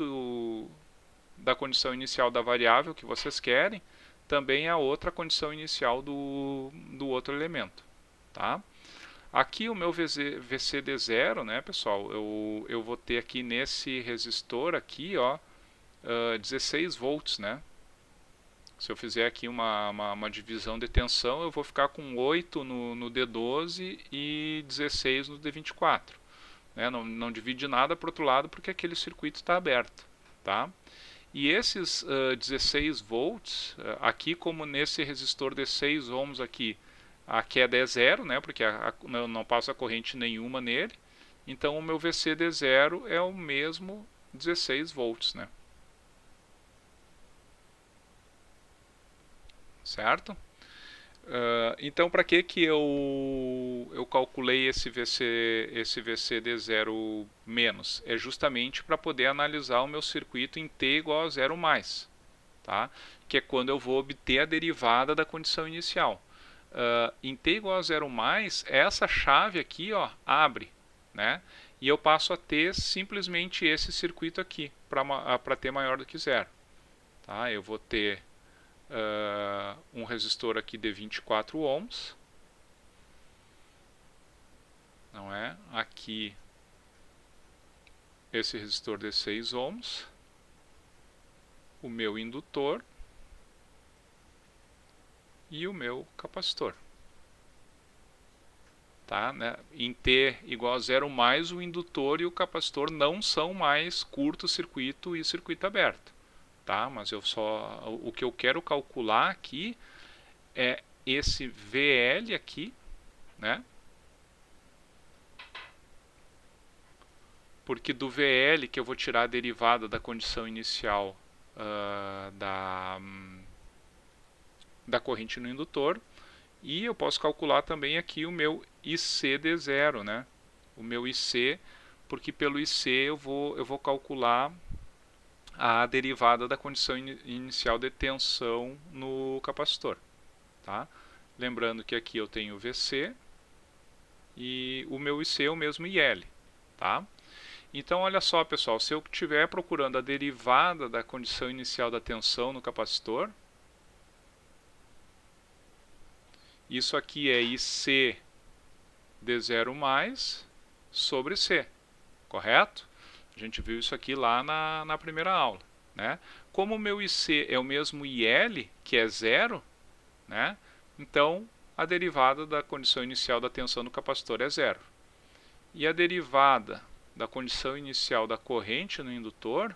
Speaker 1: da condição inicial da variável que vocês querem, também a outra condição inicial do outro elemento. Tá? Aqui o meu VC de 0, né, pessoal, eu vou ter aqui nesse resistor aqui, ó, 16 volts, né? Se eu fizer aqui uma divisão de tensão, eu vou ficar com 8 no D12 e 16 no D24. Né? Não divide nada para o outro lado porque aquele circuito está aberto. Tá? E esses 16 volts, aqui como nesse resistor de 6 ohms aqui, a queda é zero, né? Porque não passa corrente nenhuma nele. Então o meu VC de 0 é o mesmo 16 volts, né? Certo? Então, para que eu calculei esse VC de 0 menos? É justamente para poder analisar o meu circuito em T igual a 0 mais, tá? Que é quando eu vou obter a derivada da condição inicial. Em T igual a 0 mais, essa chave aqui, ó, abre, né? E eu passo a ter simplesmente esse circuito aqui, para T maior do que 0. Tá? Eu vou ter um resistor aqui de 24 ohms, não é? Aqui esse resistor de 6 ohms, o meu indutor e o meu capacitor. Tá? Né? Em T igual a 0 mais, o indutor e o capacitor não são mais curto-circuito e circuito aberto. Tá? Mas o que eu quero calcular aqui é esse VL aqui, né? Porque do VL que eu vou tirar a derivada da condição inicial da corrente no indutor, e eu posso calcular também aqui o meu IC de 0, né? O meu IC, porque pelo IC eu vou calcular a derivada da condição inicial de tensão no capacitor. Tá? Lembrando que aqui eu tenho o VC e o meu IC é o mesmo IL. Tá? Então, olha só, pessoal, se eu estiver procurando a derivada da condição inicial da tensão no capacitor, Isso aqui é IC D0 mais sobre C, correto? A gente viu isso aqui lá na primeira aula, né? Como o meu IC é o mesmo IL, que é zero, né? Então, a derivada da condição inicial da tensão do capacitor é zero. E a derivada da condição inicial da corrente no indutor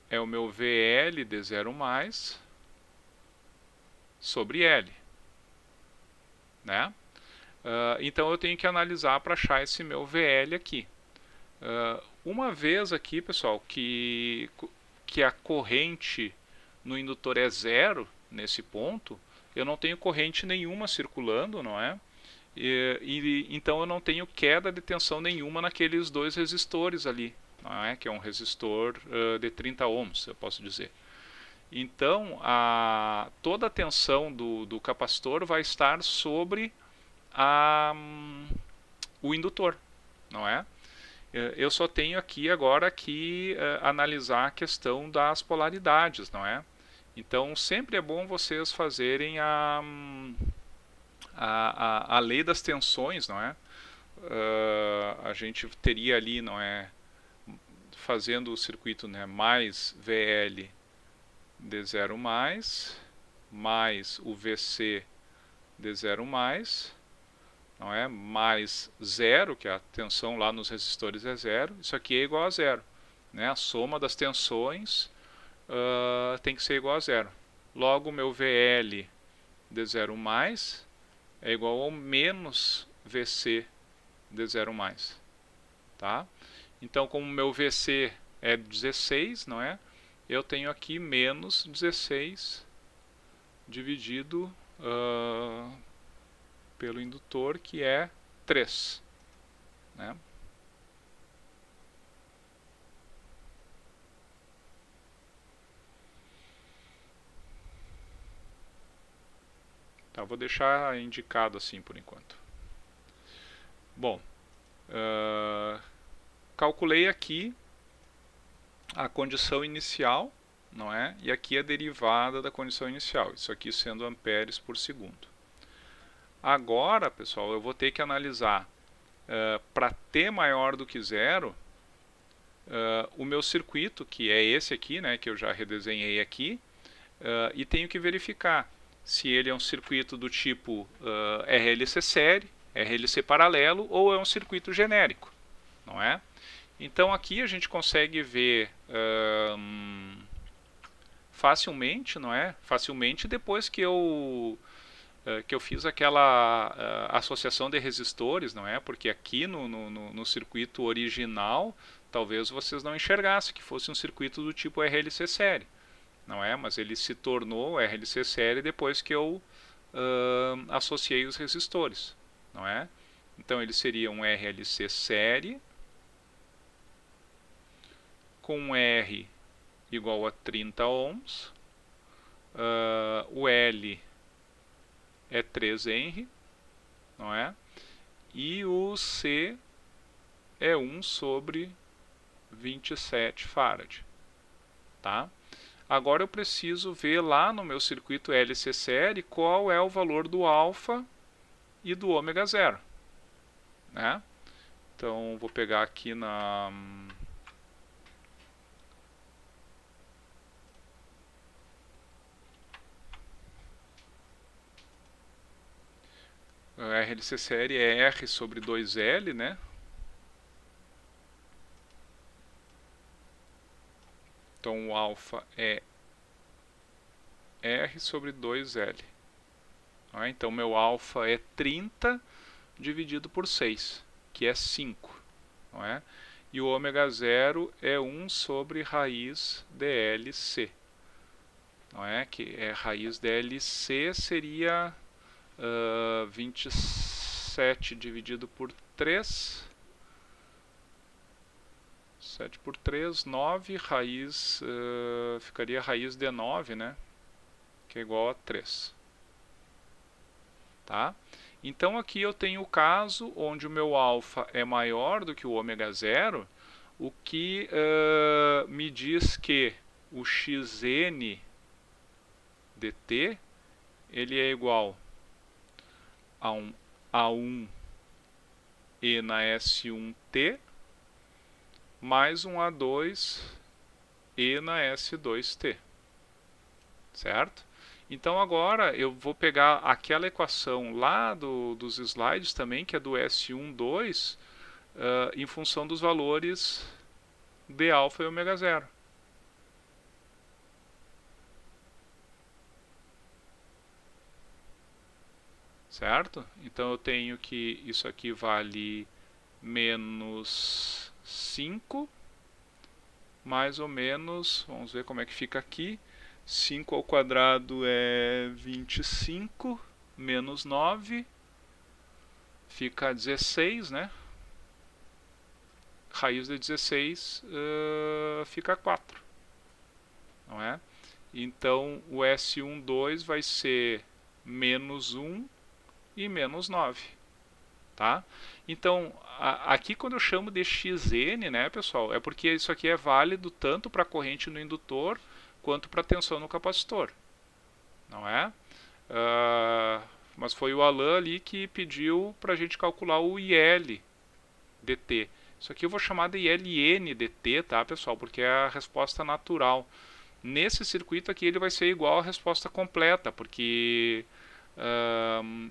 Speaker 1: é o meu VL D0 mais sobre L, né? Então eu tenho que analisar para achar esse meu VL aqui. Uma vez aqui, pessoal, que a corrente no indutor é zero, nesse ponto, eu não tenho corrente nenhuma circulando, não é? Então eu não tenho queda de tensão nenhuma naqueles dois resistores ali, não é? Que é um resistor de 30 ohms, eu posso dizer. Então, toda a tensão do capacitor vai estar sobre o indutor, não é? Eu só tenho aqui agora que analisar a questão das polaridades, não é? Então, sempre é bom vocês fazerem a lei das tensões, não é? A gente teria ali, não é? Fazendo o circuito, né, mais VL D0 mais o VC D0 mais, não é? Mais zero, que a tensão lá nos resistores é zero. Isso aqui é igual a zero, né? A soma das tensões tem que ser igual a zero. Logo, o meu VL D0 mais é igual ao menos VC D0 mais, tá? Então, como o meu VC é 16, não é? Eu tenho aqui menos 16 dividido pelo indutor, que é 3, né? Tá, vou deixar indicado assim por enquanto. Bom, calculei aqui a condição inicial, não é? E aqui a derivada da condição inicial, isso aqui sendo amperes por segundo. Agora, pessoal, eu vou ter que analisar para t maior do que zero o meu circuito, que é esse aqui, né, que eu já redesenhei aqui, e tenho que verificar se ele é um circuito do tipo RLC série, RLC paralelo, ou é um circuito genérico, não é? Então aqui a gente consegue ver facilmente, não é? Facilmente depois que eu fiz aquela associação de resistores, não é? Porque aqui no circuito original talvez vocês não enxergassem que fosse um circuito do tipo RLC série, não é? Mas ele se tornou RLC série depois que eu associei os resistores, não é? Então ele seria um RLC série com R igual a 30 ohms, o L é 3 Henry, não é? E o C é 1 sobre 27 Farad, tá? Agora eu preciso ver lá no meu circuito LC série qual é o valor do alfa e do ômega zero, né? Então vou pegar aqui na a RLC série é R sobre 2L, né? Então o alfa é R sobre 2L. Então meu alfa é 30 dividido por 6, que é 5. Não é? E o ômega zero é 1 sobre raiz DLC. Não é? Que é raiz DLC seria 27 dividido por 3, 7 por 3, 9, raiz, ficaria raiz de 9, né? Que é igual a 3. Tá? Então aqui eu tenho o caso onde o meu alfa é maior do que o ômega zero, o que me diz que o xn dt, ele é igual a um A1 e na S1t mais um A2 e na S2t, certo? Então agora eu vou pegar aquela equação lá dos slides também, que é do S12, em função dos valores de alfa e ômega 0. Certo? Então eu tenho que isso aqui vale menos 5, mais ou menos, vamos ver como é que fica aqui. 5 ao quadrado é 25, menos 9, fica 16, né? Raiz de 16 fica 4, não é? Então o S12 vai ser menos 1 e menos 9, tá? Então, aqui quando eu chamo de xn, né, pessoal, é porque isso aqui é válido tanto para a corrente no indutor quanto para a tensão no capacitor, não é? Mas foi o Alan ali que pediu para a gente calcular o IL dt. Isso aqui eu vou chamar de ILN dt, tá, pessoal? Porque é a resposta natural. Nesse circuito aqui ele vai ser igual à resposta completa, porque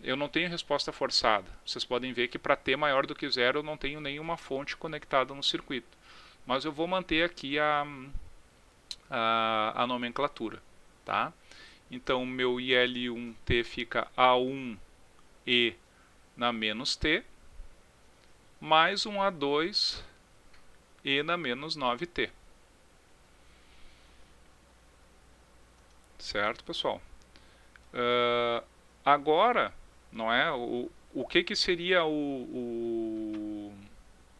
Speaker 1: eu não tenho resposta forçada. Vocês podem ver que para t maior do que 0 eu não tenho nenhuma fonte conectada no circuito. Mas eu vou manter aqui a nomenclatura, tá? Então meu IL1T fica A1E na menos T, mais um A2E na menos 9T. Certo, pessoal? Agora, não é? O que seria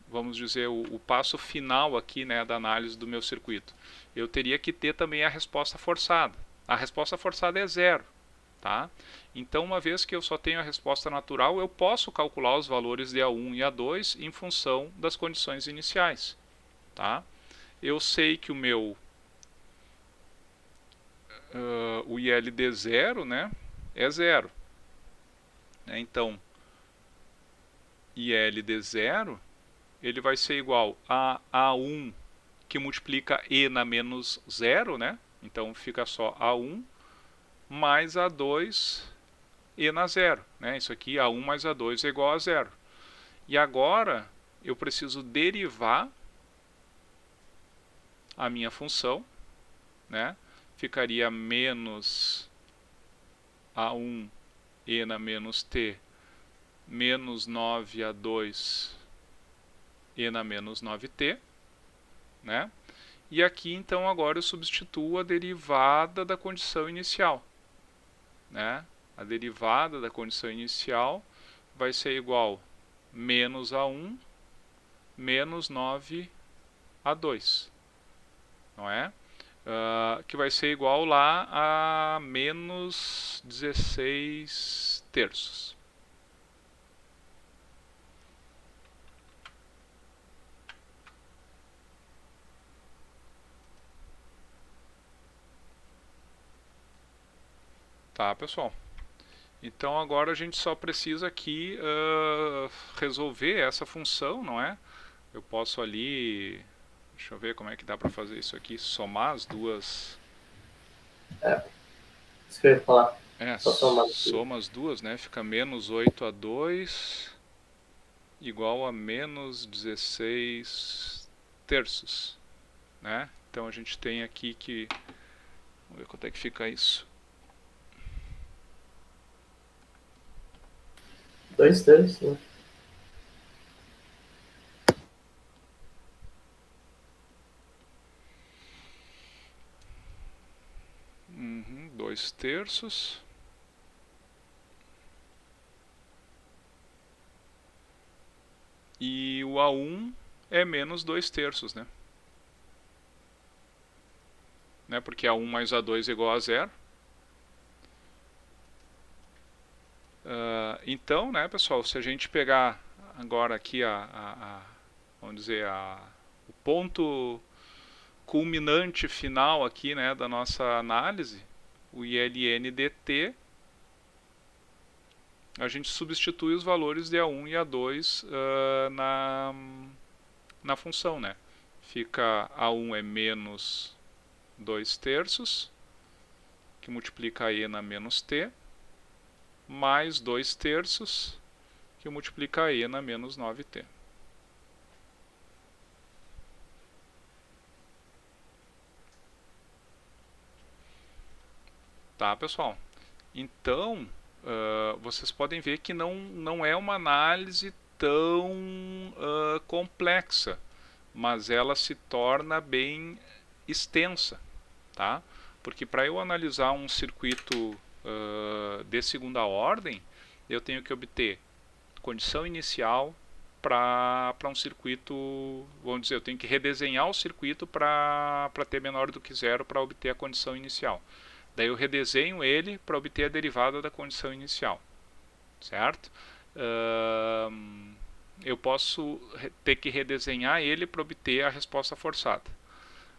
Speaker 1: vamos dizer, o passo final aqui, né, da análise do meu circuito? Eu teria que ter também a resposta forçada. A resposta forçada é 0, tá? Então, uma vez que eu só tenho a resposta natural, eu posso calcular os valores de A1 e A2 em função das condições iniciais, tá? Eu sei que o meu o ILD0, né, é 0. Então, ILD0 ele vai ser igual a A1 que multiplica E na menos 0, né? Então fica só A1 mais A2 E na 0, né? Isso aqui, A1 mais A2 é igual a 0. E agora eu preciso derivar a minha função, né? Ficaria menos A1 E na menos T menos 9A2 E na menos 9T, né? E aqui então agora eu substituo a derivada da condição inicial, né? A derivada da condição inicial vai ser igual a menos A1 menos 9A2, não é? Que vai ser igual lá a menos 16 terços. Tá, pessoal? Então agora a gente só precisa aqui resolver essa função, não é? Eu posso ali, deixa eu ver como é que dá para fazer isso aqui, somar as duas.
Speaker 4: Isso que eu ia falar.
Speaker 1: Só soma as duas, né? Fica menos 8A2 igual a menos 16 terços, né? Então a gente tem aqui que, vamos ver quanto é que fica isso.
Speaker 4: 2 terços, né?
Speaker 1: Uhum, 2 terços. E o A1 é menos 2 terços, né? Porque A1 mais A2 é igual a 0. Então, né, pessoal, se a gente pegar agora aqui vamos dizer, o ponto culminante final aqui, né, da nossa análise, o ILN dt, a gente substitui os valores de A1 e A2 na função, né? Fica A1 é menos 2/3, que multiplica E na menos T, mais 2/3, que multiplica E na menos 9T. Tá, pessoal? Então, vocês podem ver que não é uma análise tão complexa, mas ela se torna bem extensa, tá? Porque para eu analisar um circuito de segunda ordem, eu tenho que obter condição inicial para um circuito, vamos dizer, eu tenho que redesenhar o circuito para t menor do que zero para obter a condição inicial. Daí eu redesenho ele para obter a derivada da condição inicial, certo? Eu posso ter que redesenhar ele para obter a resposta forçada.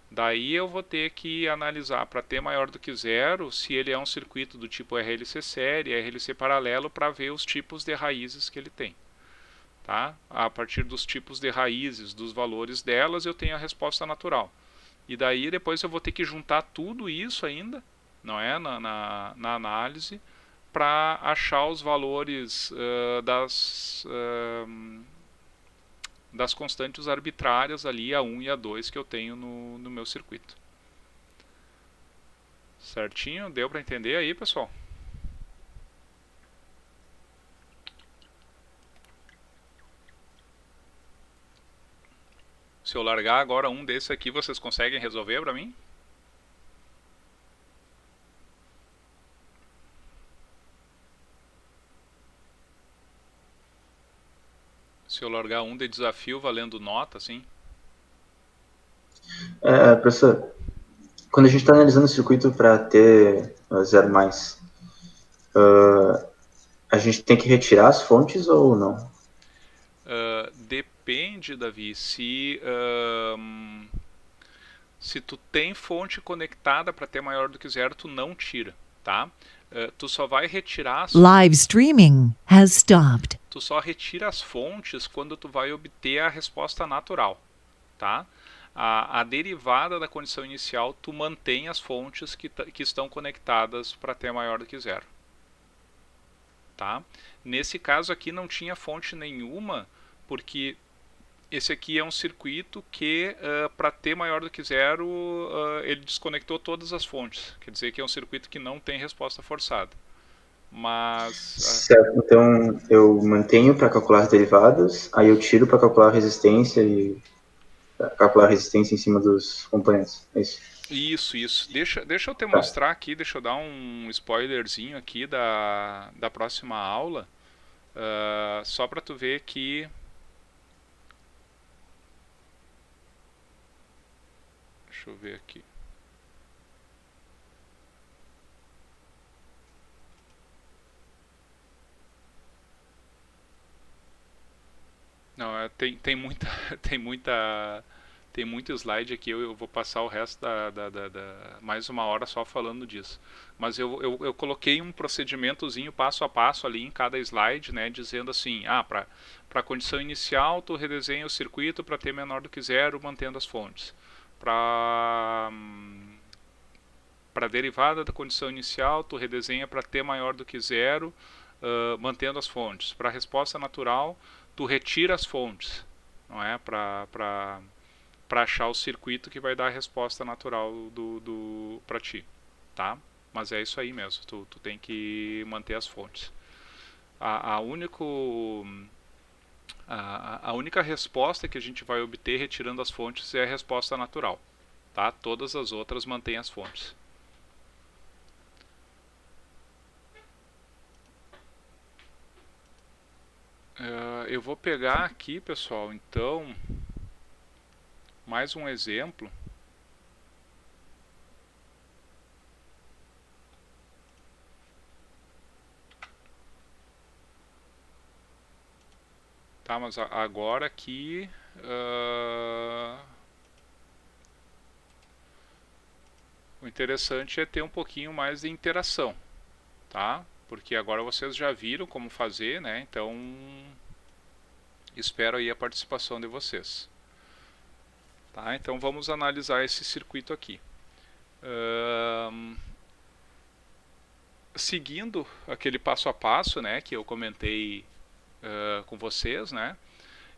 Speaker 1: Daí eu vou ter que analisar para t maior do que zero se ele é um circuito do tipo RLC série, RLC paralelo, para ver os tipos de raízes que ele tem. Tá? A partir dos tipos de raízes, dos valores delas, eu tenho a resposta natural. E daí depois eu vou ter que juntar tudo isso ainda, não é, na análise, para achar os valores das constantes arbitrárias ali, A1 e A2, que eu tenho no meu circuito. Certinho? Deu para entender aí, pessoal? Se eu largar agora um desses aqui, vocês conseguem resolver para mim? Se eu largar um de desafio valendo nota, assim?
Speaker 6: Professor, quando a gente está analisando o circuito para ter zero mais, a gente tem que retirar as fontes ou não?
Speaker 1: Depende, Davi, se tu tem fonte conectada para t maior do que zero, tu não tira, tá? Tu só vai retirar
Speaker 2: Live streaming has stopped.
Speaker 1: tu só retira as fontes quando tu vai obter a resposta natural, tá? A derivada da condição inicial, tu mantém as fontes que estão conectadas para t maior do que zero, tá? Nesse caso aqui não tinha fonte nenhuma, porque esse aqui é um circuito que para t maior do que zero ele desconectou todas as fontes, quer dizer que é um circuito que não tem resposta forçada. Mas
Speaker 6: Certo, então eu mantenho para calcular as derivadas, aí eu tiro para calcular a resistência e calcular a resistência em cima dos componentes, é isso?
Speaker 1: Isso. Deixa eu te mostrar aqui, deixa eu dar um spoilerzinho aqui da próxima aula, só para tu ver que... Deixa eu ver aqui. Não, tem muita tem muito slide aqui, eu vou passar o resto mais uma hora só falando disso. Mas eu coloquei um procedimentozinho passo a passo ali em cada slide, né, dizendo assim, para a condição inicial tu redesenha o circuito para t menor do que zero, mantendo as fontes. Para a derivada da condição inicial, tu redesenha para t maior do que zero, mantendo as fontes. Para a resposta natural, tu retira as fontes, não é? Para achar o circuito que vai dar a resposta natural para ti, tá? Mas é isso aí mesmo, tu tem que manter as fontes. A única resposta que a gente vai obter retirando as fontes é a resposta natural, tá? Todas as outras mantêm as fontes. Eu vou pegar aqui, pessoal, então, mais um exemplo. Tá, mas agora aqui... O interessante é ter um pouquinho mais de interação, tá? Porque agora vocês já viram como fazer, né? Então, espero aí a participação de vocês. Tá? Então, vamos analisar esse circuito aqui. Seguindo aquele passo a passo, né, que eu comentei com vocês, né?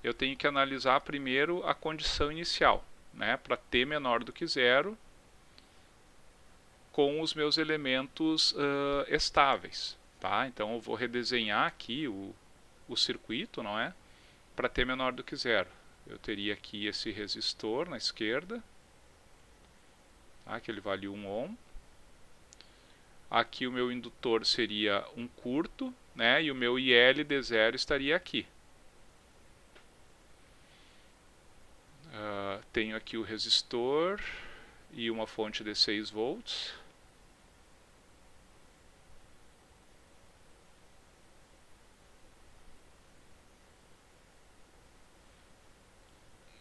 Speaker 1: Eu tenho que analisar primeiro a condição inicial, né? Para t menor do que zero, com os meus elementos estáveis, tá? Então eu vou redesenhar aqui o circuito, não é? Para t menor do que zero. Eu teria aqui esse resistor na esquerda, tá? Que ele vale 1 ohm. Aqui o meu indutor seria um curto, né? E o meu IL de zero estaria aqui. Tenho aqui o resistor e uma fonte de 6 volts.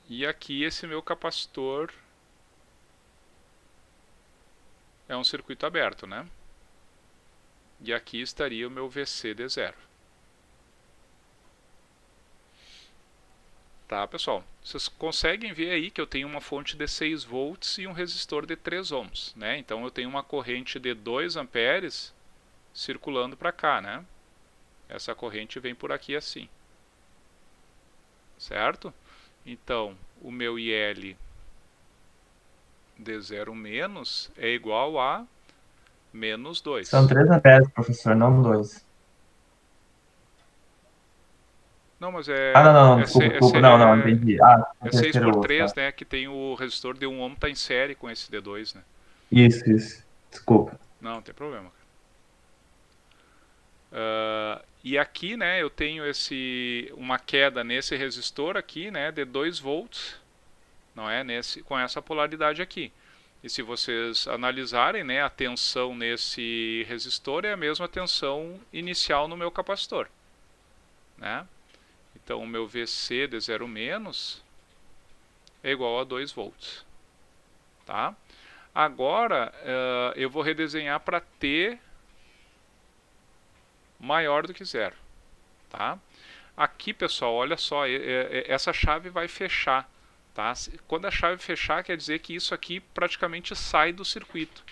Speaker 1: E aqui esse meu capacitor é um circuito aberto, né? E aqui estaria o meu VC de zero. Tá, pessoal? Vocês conseguem ver aí que eu tenho uma fonte de 6 volts e um resistor de 3 ohms, né? Então eu tenho uma corrente de 2 amperes circulando para cá, né? Essa corrente vem por aqui assim. Certo? Então, o meu IL de 0 menos é igual a menos 2.
Speaker 7: São 3 amperes, professor, não 2.
Speaker 1: Não, mas é...
Speaker 7: não, desculpa, não, entendi.
Speaker 1: É 6 por 3, tá? Né, que tem o resistor de 1 ohm, tá em série com esse D2, né?
Speaker 7: Isso, desculpa.
Speaker 1: Não tem problema. E aqui, né, eu tenho uma queda nesse resistor aqui, né, de 2 volts, não é? Com essa polaridade aqui. E se vocês analisarem, né, a tensão nesse resistor é a mesma tensão inicial no meu capacitor, né? Então o meu VC de 0 menos é igual a 2 volts, tá? Agora eu vou redesenhar para T maior do que zero, tá? Aqui, pessoal, olha só, essa chave vai fechar, tá? Quando a chave fechar, quer dizer que isso aqui praticamente sai do circuito,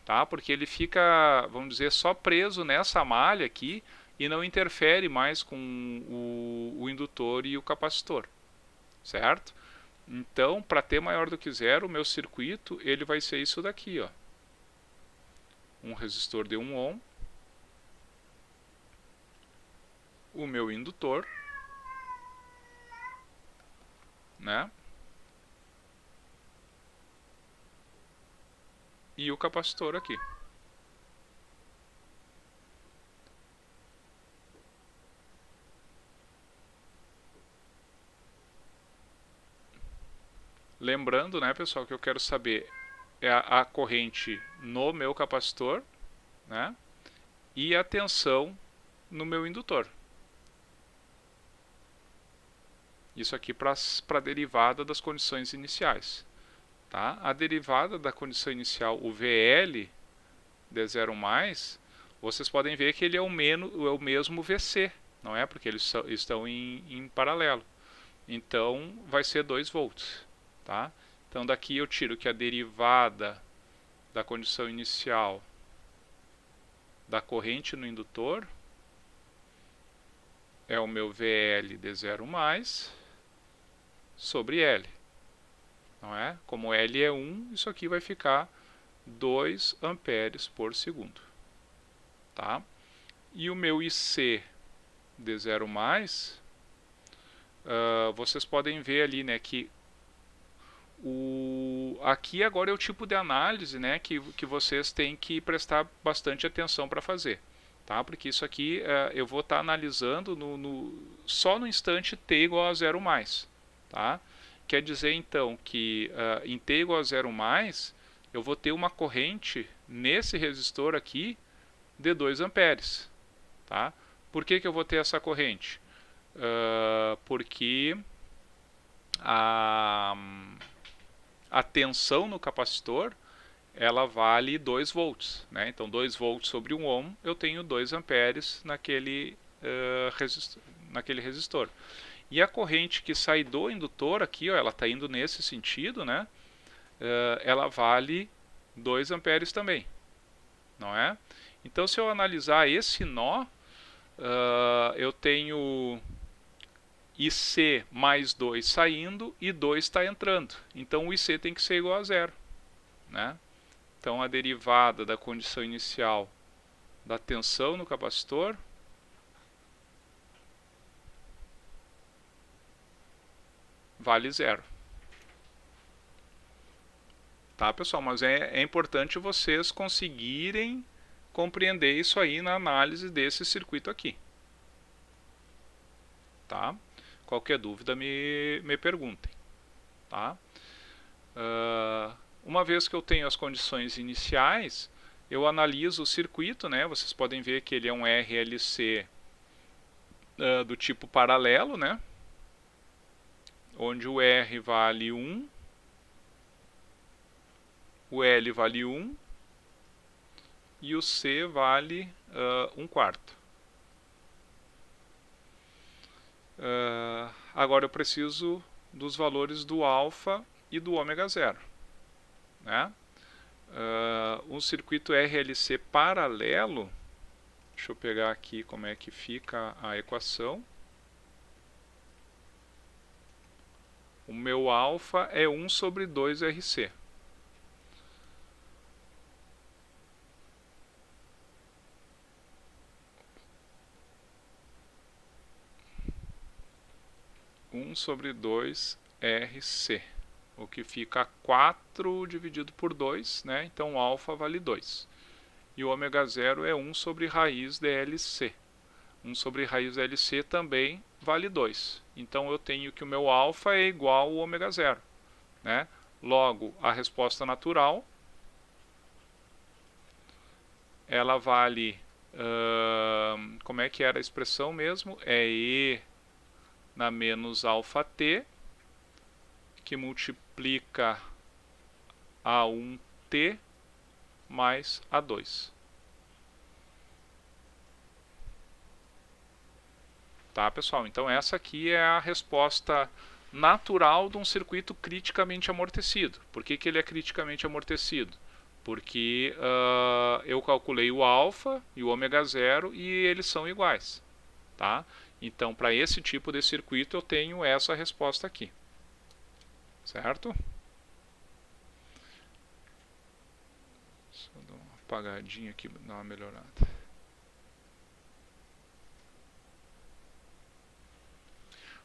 Speaker 1: tá? Porque ele fica, vamos dizer, só preso nessa malha aqui e não interfere mais com o indutor e o capacitor, certo? Então, para T maior do que zero, o meu circuito ele vai ser isso daqui, ó. Um resistor de 1 ohm, o meu indutor, né? E o capacitor aqui. Lembrando, né, pessoal, que eu quero saber a corrente no meu capacitor, né, e a tensão no meu indutor. Isso aqui para a derivada das condições iniciais. Tá? A derivada da condição inicial, o VL de 0 mais, vocês podem ver que ele é o mesmo VC, não é? Porque eles estão em paralelo. Então, vai ser 2 volts. Tá? Então, daqui eu tiro que a derivada da condição inicial da corrente no indutor é o meu VL de 0 mais sobre L. Não é? Como L é 1, isso aqui vai ficar 2 amperes por segundo. Tá? E o meu IC de 0 mais, vocês podem ver ali, né, que aqui agora é o tipo de análise, né, que vocês têm que prestar bastante atenção para fazer. Tá? Porque isso aqui eu vou estar analisando só no instante t igual a 0 mais. Tá? Quer dizer então que em t igual a 0 mais, eu vou ter uma corrente nesse resistor aqui de 2 amperes. Tá? Por que eu vou ter essa corrente? Porque a tensão no capacitor ela vale 2 volts, né? Então 2 volts sobre 1 ohm, eu tenho 2 amperes naquele resistor. E a corrente que sai do indutor aqui, ó, ela está indo nesse sentido, né? Ela vale 2 amperes também, não é? Então se eu analisar esse nó, eu tenho IC mais 2 saindo e 2 está entrando. Então o IC tem que ser igual a 0, né? Então a derivada da condição inicial da tensão no capacitor vale 0. Tá, pessoal? Mas é importante vocês conseguirem compreender isso aí na análise desse circuito aqui. Tá? Qualquer dúvida me perguntem. Tá? Uma vez que eu tenho as condições iniciais, eu analiso o circuito, né? Vocês podem ver que ele é um RLC do tipo paralelo, né? Onde o R vale 1, o L vale 1 e o C vale 1/4. Agora eu preciso dos valores do alfa e do ômega 0. Né? Um circuito RLC paralelo, deixa eu pegar aqui como é que fica a equação. O meu alfa é 1 sobre 2 RC. Sobre 2 RC, o que fica 4 dividido por 2, né? Então o alfa vale 2. E o ômega 0 é 1 sobre raiz de LC. 1 sobre raiz de LC também vale 2. Então eu tenho que o meu alfa é igual ao ômega 0. Né? Logo, a resposta natural, ela vale, como é que era a expressão mesmo? É E na menos alfa t, que multiplica A1t mais A2. Tá, pessoal? Então essa aqui é a resposta natural de um circuito criticamente amortecido. Por que ele é criticamente amortecido? Porque eu calculei o alfa e o ômega 0 e eles são iguais. Tá? Então, para esse tipo de circuito, eu tenho essa resposta aqui. Certo? Deixa eu dar uma apagadinha aqui, dar uma melhorada.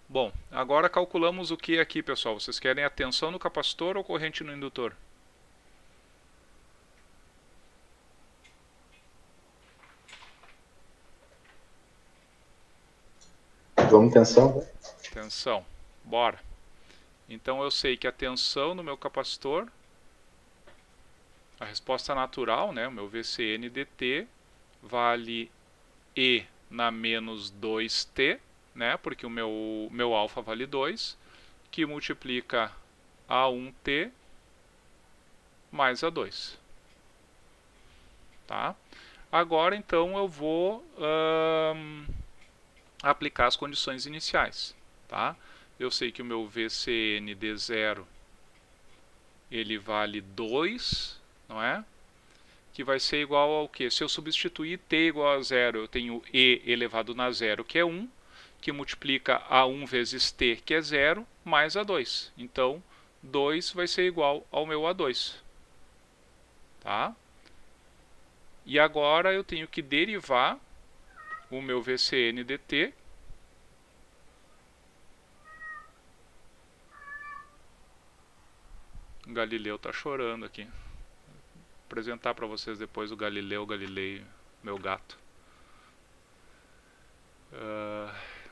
Speaker 1: Bom, agora calculamos o que aqui, pessoal? Vocês querem a tensão no capacitor ou corrente no indutor?
Speaker 6: Vamos tensão.
Speaker 1: Tensão. Bora. Então eu sei que a tensão no meu capacitor, a resposta natural, né, o meu VCN dt, vale E na menos 2t, né, porque o meu alfa vale 2, que multiplica A1t mais A2. Tá? Agora então eu vou aplicar as condições iniciais. Tá? Eu sei que o meu VCN D0 ele vale 2, não é? Que vai ser igual ao quê? Se eu substituir t igual a 0, eu tenho E elevado na 0, que é 1, que multiplica A1 vezes t, que é 0, mais A2. Então, 2 vai ser igual ao meu A2. Tá? E agora eu tenho que derivar o meu VCN dt o Galileu está chorando aqui. Vou apresentar para vocês depois o Galileu, meu gato.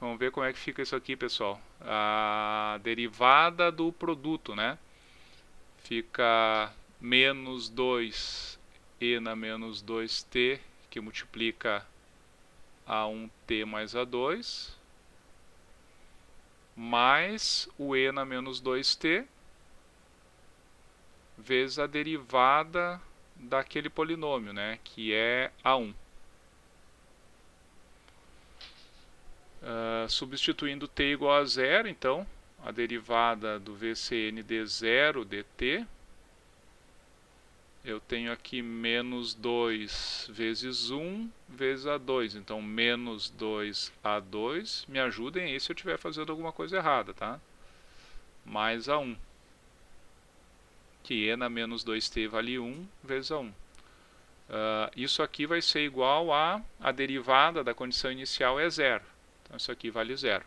Speaker 1: Vamos ver como é que fica isso aqui, pessoal. A derivada do produto, né? Fica menos 2e na menos 2t, que multiplica A1t mais A2, mais o e na menos 2t, vezes a derivada daquele polinômio, né, que é A1. Substituindo t igual a zero, então, a derivada do VCN d0 dt, eu tenho aqui menos 2 vezes 1 vezes A2. Então, menos 2A2. Me ajudem aí se eu estiver fazendo alguma coisa errada, tá? Mais A1. Que na menos 2t vale 1 vezes A1. Isso aqui vai ser igual a derivada da condição inicial é zero. Então, isso aqui vale zero.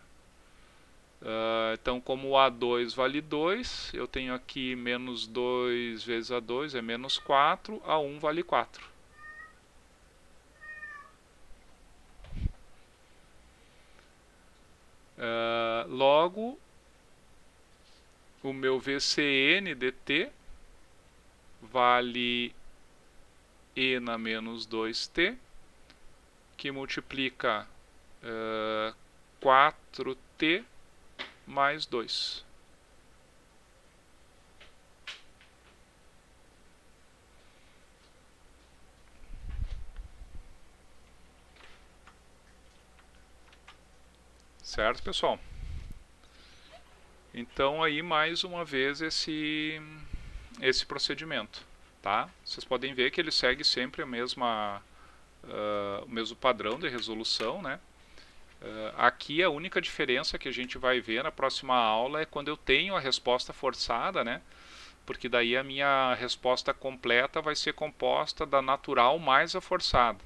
Speaker 1: Então, como o A2 vale 2, eu tenho aqui menos 2 vezes A2 é menos 4, A1 vale 4. Logo, o meu VCN dt vale e na menos 2t, que multiplica 4t mais 2. Certo, pessoal? Então, aí mais uma vez esse procedimento, tá? Vocês podem ver que ele segue sempre o mesmo padrão de resolução, né? Aqui a única diferença que a gente vai ver na próxima aula é quando eu tenho a resposta forçada, né? Porque daí a minha resposta completa vai ser composta da natural mais a forçada.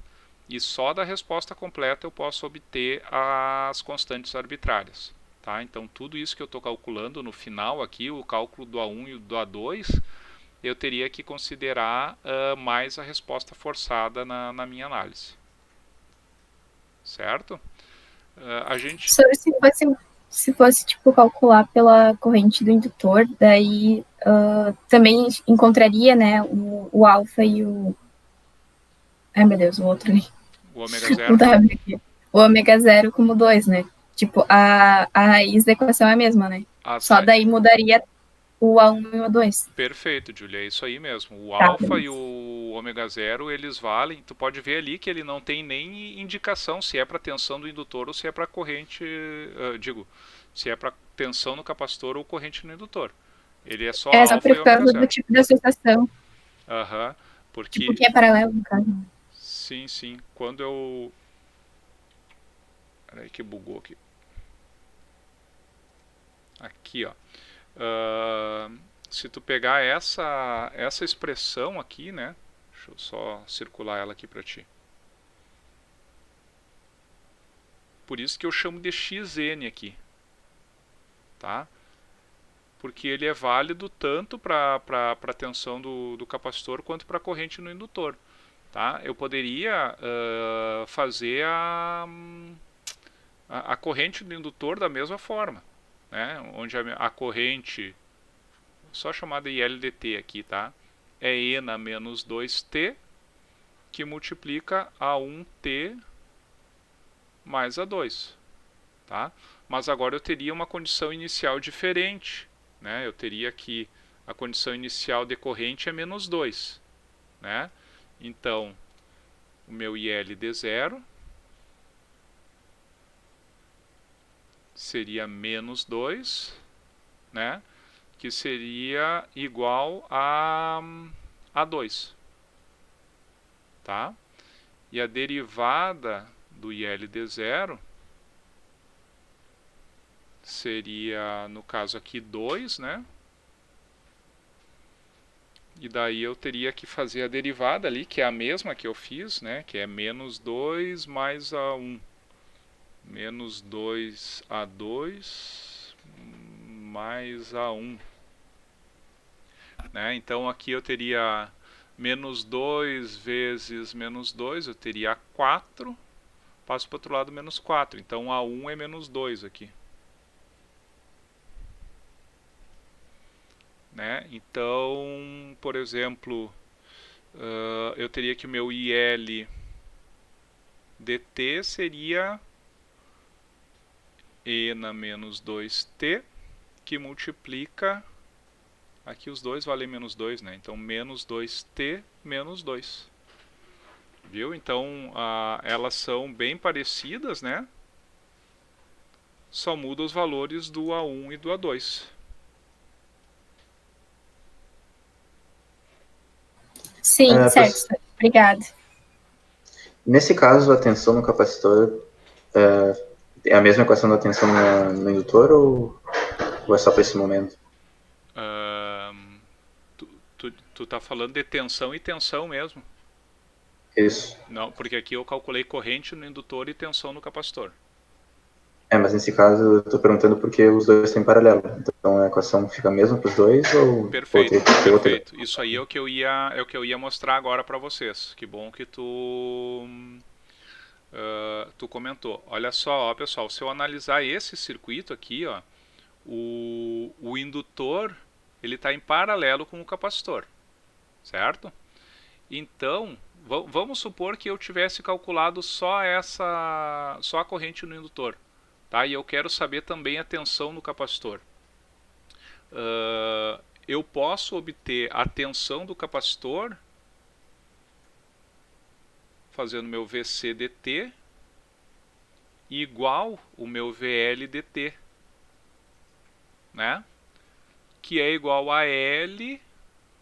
Speaker 1: E só da resposta completa eu posso obter as constantes arbitrárias. Tá? Então tudo isso que eu estou calculando no final aqui, o cálculo do A1 e do A2, eu teria que considerar mais a resposta forçada na minha análise. Certo? A gente...
Speaker 3: Se fosse tipo, calcular pela corrente do indutor, daí também encontraria, né, o alfa e o... Ai, meu Deus, o outro ali.
Speaker 1: O ômega zero.
Speaker 3: O ômega zero como 2, né? Tipo, a raiz da equação é a mesma, né? Só daí mudaria o A1 e o A2.
Speaker 1: Perfeito, Julia, é isso aí mesmo. O
Speaker 3: Tá,
Speaker 1: alfa e o ômega zero, eles valem, tu pode ver ali que ele não tem nem indicação se é para tensão do indutor ou se é para corrente, se é para tensão no capacitor ou corrente no indutor. Ele é só alfa
Speaker 3: por
Speaker 1: e ômega
Speaker 3: causa
Speaker 1: zero.
Speaker 3: do tipo de associação.
Speaker 1: Porque...
Speaker 3: Tipo, que é paralelo, no caso.
Speaker 1: Sim, sim. Quando eu... Peraí que bugou aqui. Aqui, ó. Se tu pegar essa expressão aqui, né? Deixa eu só circular ela aqui para ti. Por isso que eu chamo de xn aqui. Tá? Porque ele é válido tanto para a tensão do capacitor quanto para a corrente no indutor. Tá? Eu poderia fazer a corrente do indutor da mesma forma, né? Onde a corrente, só chamada ILDT aqui, tá? É E na menos 2T, que multiplica a 1T mais a 2. Tá? Mas agora eu teria uma condição inicial diferente, né? Eu teria que a condição inicial de corrente é menos 2. Né? Então, o meu IL de 0 seria menos 2, né? Que seria igual a 2. Tá? E a derivada do IL de 0 seria, no caso aqui, 2, né? E daí eu teria que fazer a derivada ali, que é a mesma que eu fiz, né? Que é menos 2 mais a 1. Menos 2A2 mais A1. Né? Então aqui eu teria menos 2 vezes menos 2, eu teria 4. Passo para o outro lado menos 4. Então A1 é menos 2 aqui. Né? Então, por exemplo, eu teria que o meu IL dt seria E na menos 2t, que multiplica Aqui os dois valem menos 2, né? Então, menos 2t menos 2. Viu? Então, elas são bem parecidas, né? Só muda os valores do A1 e do A2.
Speaker 3: Sim, certo. Obrigada.
Speaker 6: Nesse caso, a tensão no capacitor é a mesma equação da tensão no indutor ou é só para esse momento?
Speaker 1: Tu tá falando de tensão e tensão mesmo?
Speaker 6: Isso.
Speaker 1: Não, porque aqui eu calculei corrente no indutor e tensão no capacitor.
Speaker 6: Mas nesse caso eu estou perguntando porque os dois estão em paralelo. Então a equação fica a mesma para os dois ou
Speaker 1: Perfeito,
Speaker 6: outra?
Speaker 1: perfeito. Isso aí é o que eu ia mostrar agora para vocês. Que bom que tu comentou. Olha só, ó, pessoal, se eu analisar esse circuito aqui, ó, o indutor ele está em paralelo com o capacitor, certo? Então, vamos supor que eu tivesse calculado só a corrente no indutor, tá? E eu quero saber também a tensão no capacitor. Eu posso obter a tensão do capacitor fazendo meu VC dt igual o meu VL dt, né? Que é igual a L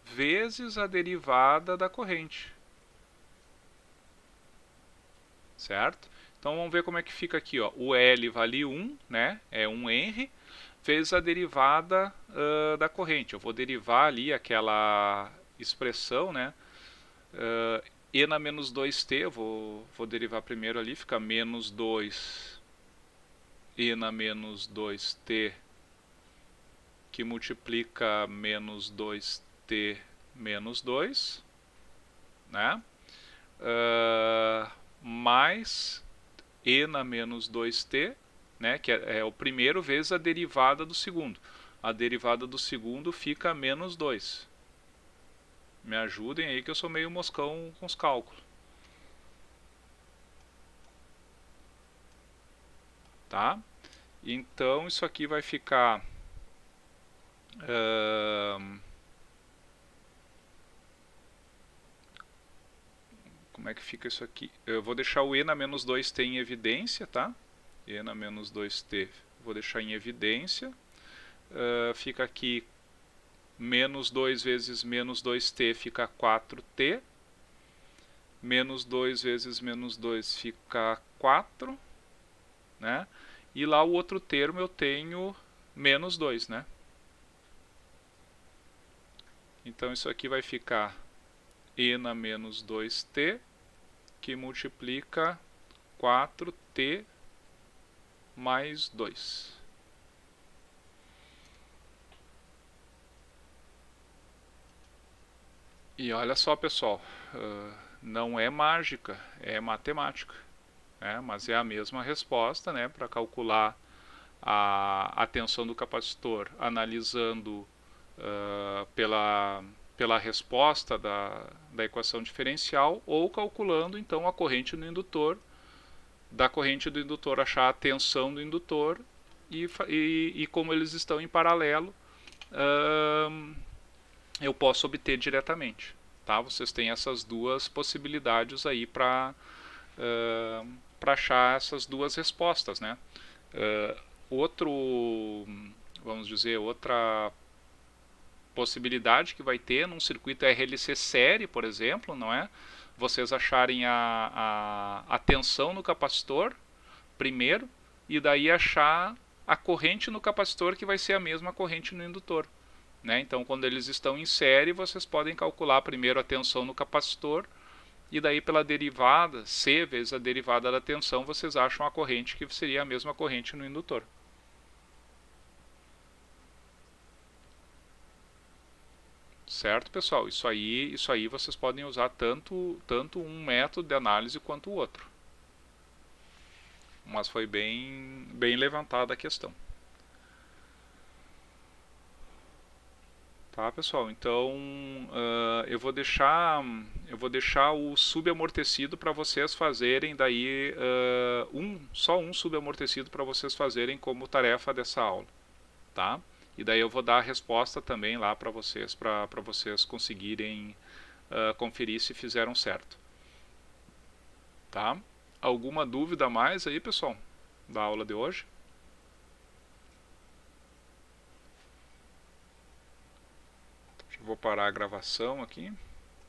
Speaker 1: vezes a derivada da corrente. Certo? Então vamos ver como é que fica aqui, ó. O L vale 1, né? É 1 Henry, vezes a derivada da corrente. Eu vou derivar ali aquela expressão, né? E na menos 2t, eu vou derivar primeiro ali, fica menos 2 e na menos 2t, que multiplica menos 2t menos 2, né? Mais e na menos 2t, né? Que é o primeiro vezes a derivada do segundo. A derivada do segundo fica menos 2. Me ajudem aí que eu sou meio moscão com os cálculos. Tá? Então isso aqui vai ficar... como é que fica isso aqui? Eu vou deixar o e na menos 2t em evidência, tá? E na menos 2t vou deixar em evidência. Fica aqui menos 2 vezes menos 2t fica 4t. Menos 2 vezes menos 2 fica 4. Né? E lá o outro termo eu tenho menos 2, né? Então isso aqui vai ficar e na menos 2t, que multiplica 4t mais 2. E olha só, pessoal, não é mágica, é matemática. Mas é a mesma resposta, né, para calcular a tensão do capacitor, analisando pela resposta da equação diferencial, ou calculando então a corrente no indutor, da corrente do indutor achar a tensão do indutor, e como eles estão em paralelo, eu posso obter diretamente. Tá? Vocês têm essas duas possibilidades aí para achar essas duas respostas, né? Vamos dizer, outra possibilidade que vai ter num circuito RLC série, por exemplo, não é? Vocês acharem a tensão no capacitor primeiro, e daí achar a corrente no capacitor, que vai ser a mesma corrente no indutor, né? Então, quando eles estão em série, vocês podem calcular primeiro a tensão no capacitor, e daí pela derivada, C vezes a derivada da tensão, vocês acham a corrente, que seria a mesma corrente no indutor. Certo, pessoal? Isso aí vocês podem usar tanto um método de análise quanto o outro. Mas foi bem levantada a questão. Tá, pessoal? Então, eu vou deixar o subamortecido para vocês fazerem daí só um subamortecido para vocês fazerem como tarefa dessa aula, tá? E daí eu vou dar a resposta também lá para vocês conseguirem conferir se fizeram certo. Tá? Alguma dúvida a mais aí, pessoal, da aula de hoje? Eu vou parar a gravação aqui.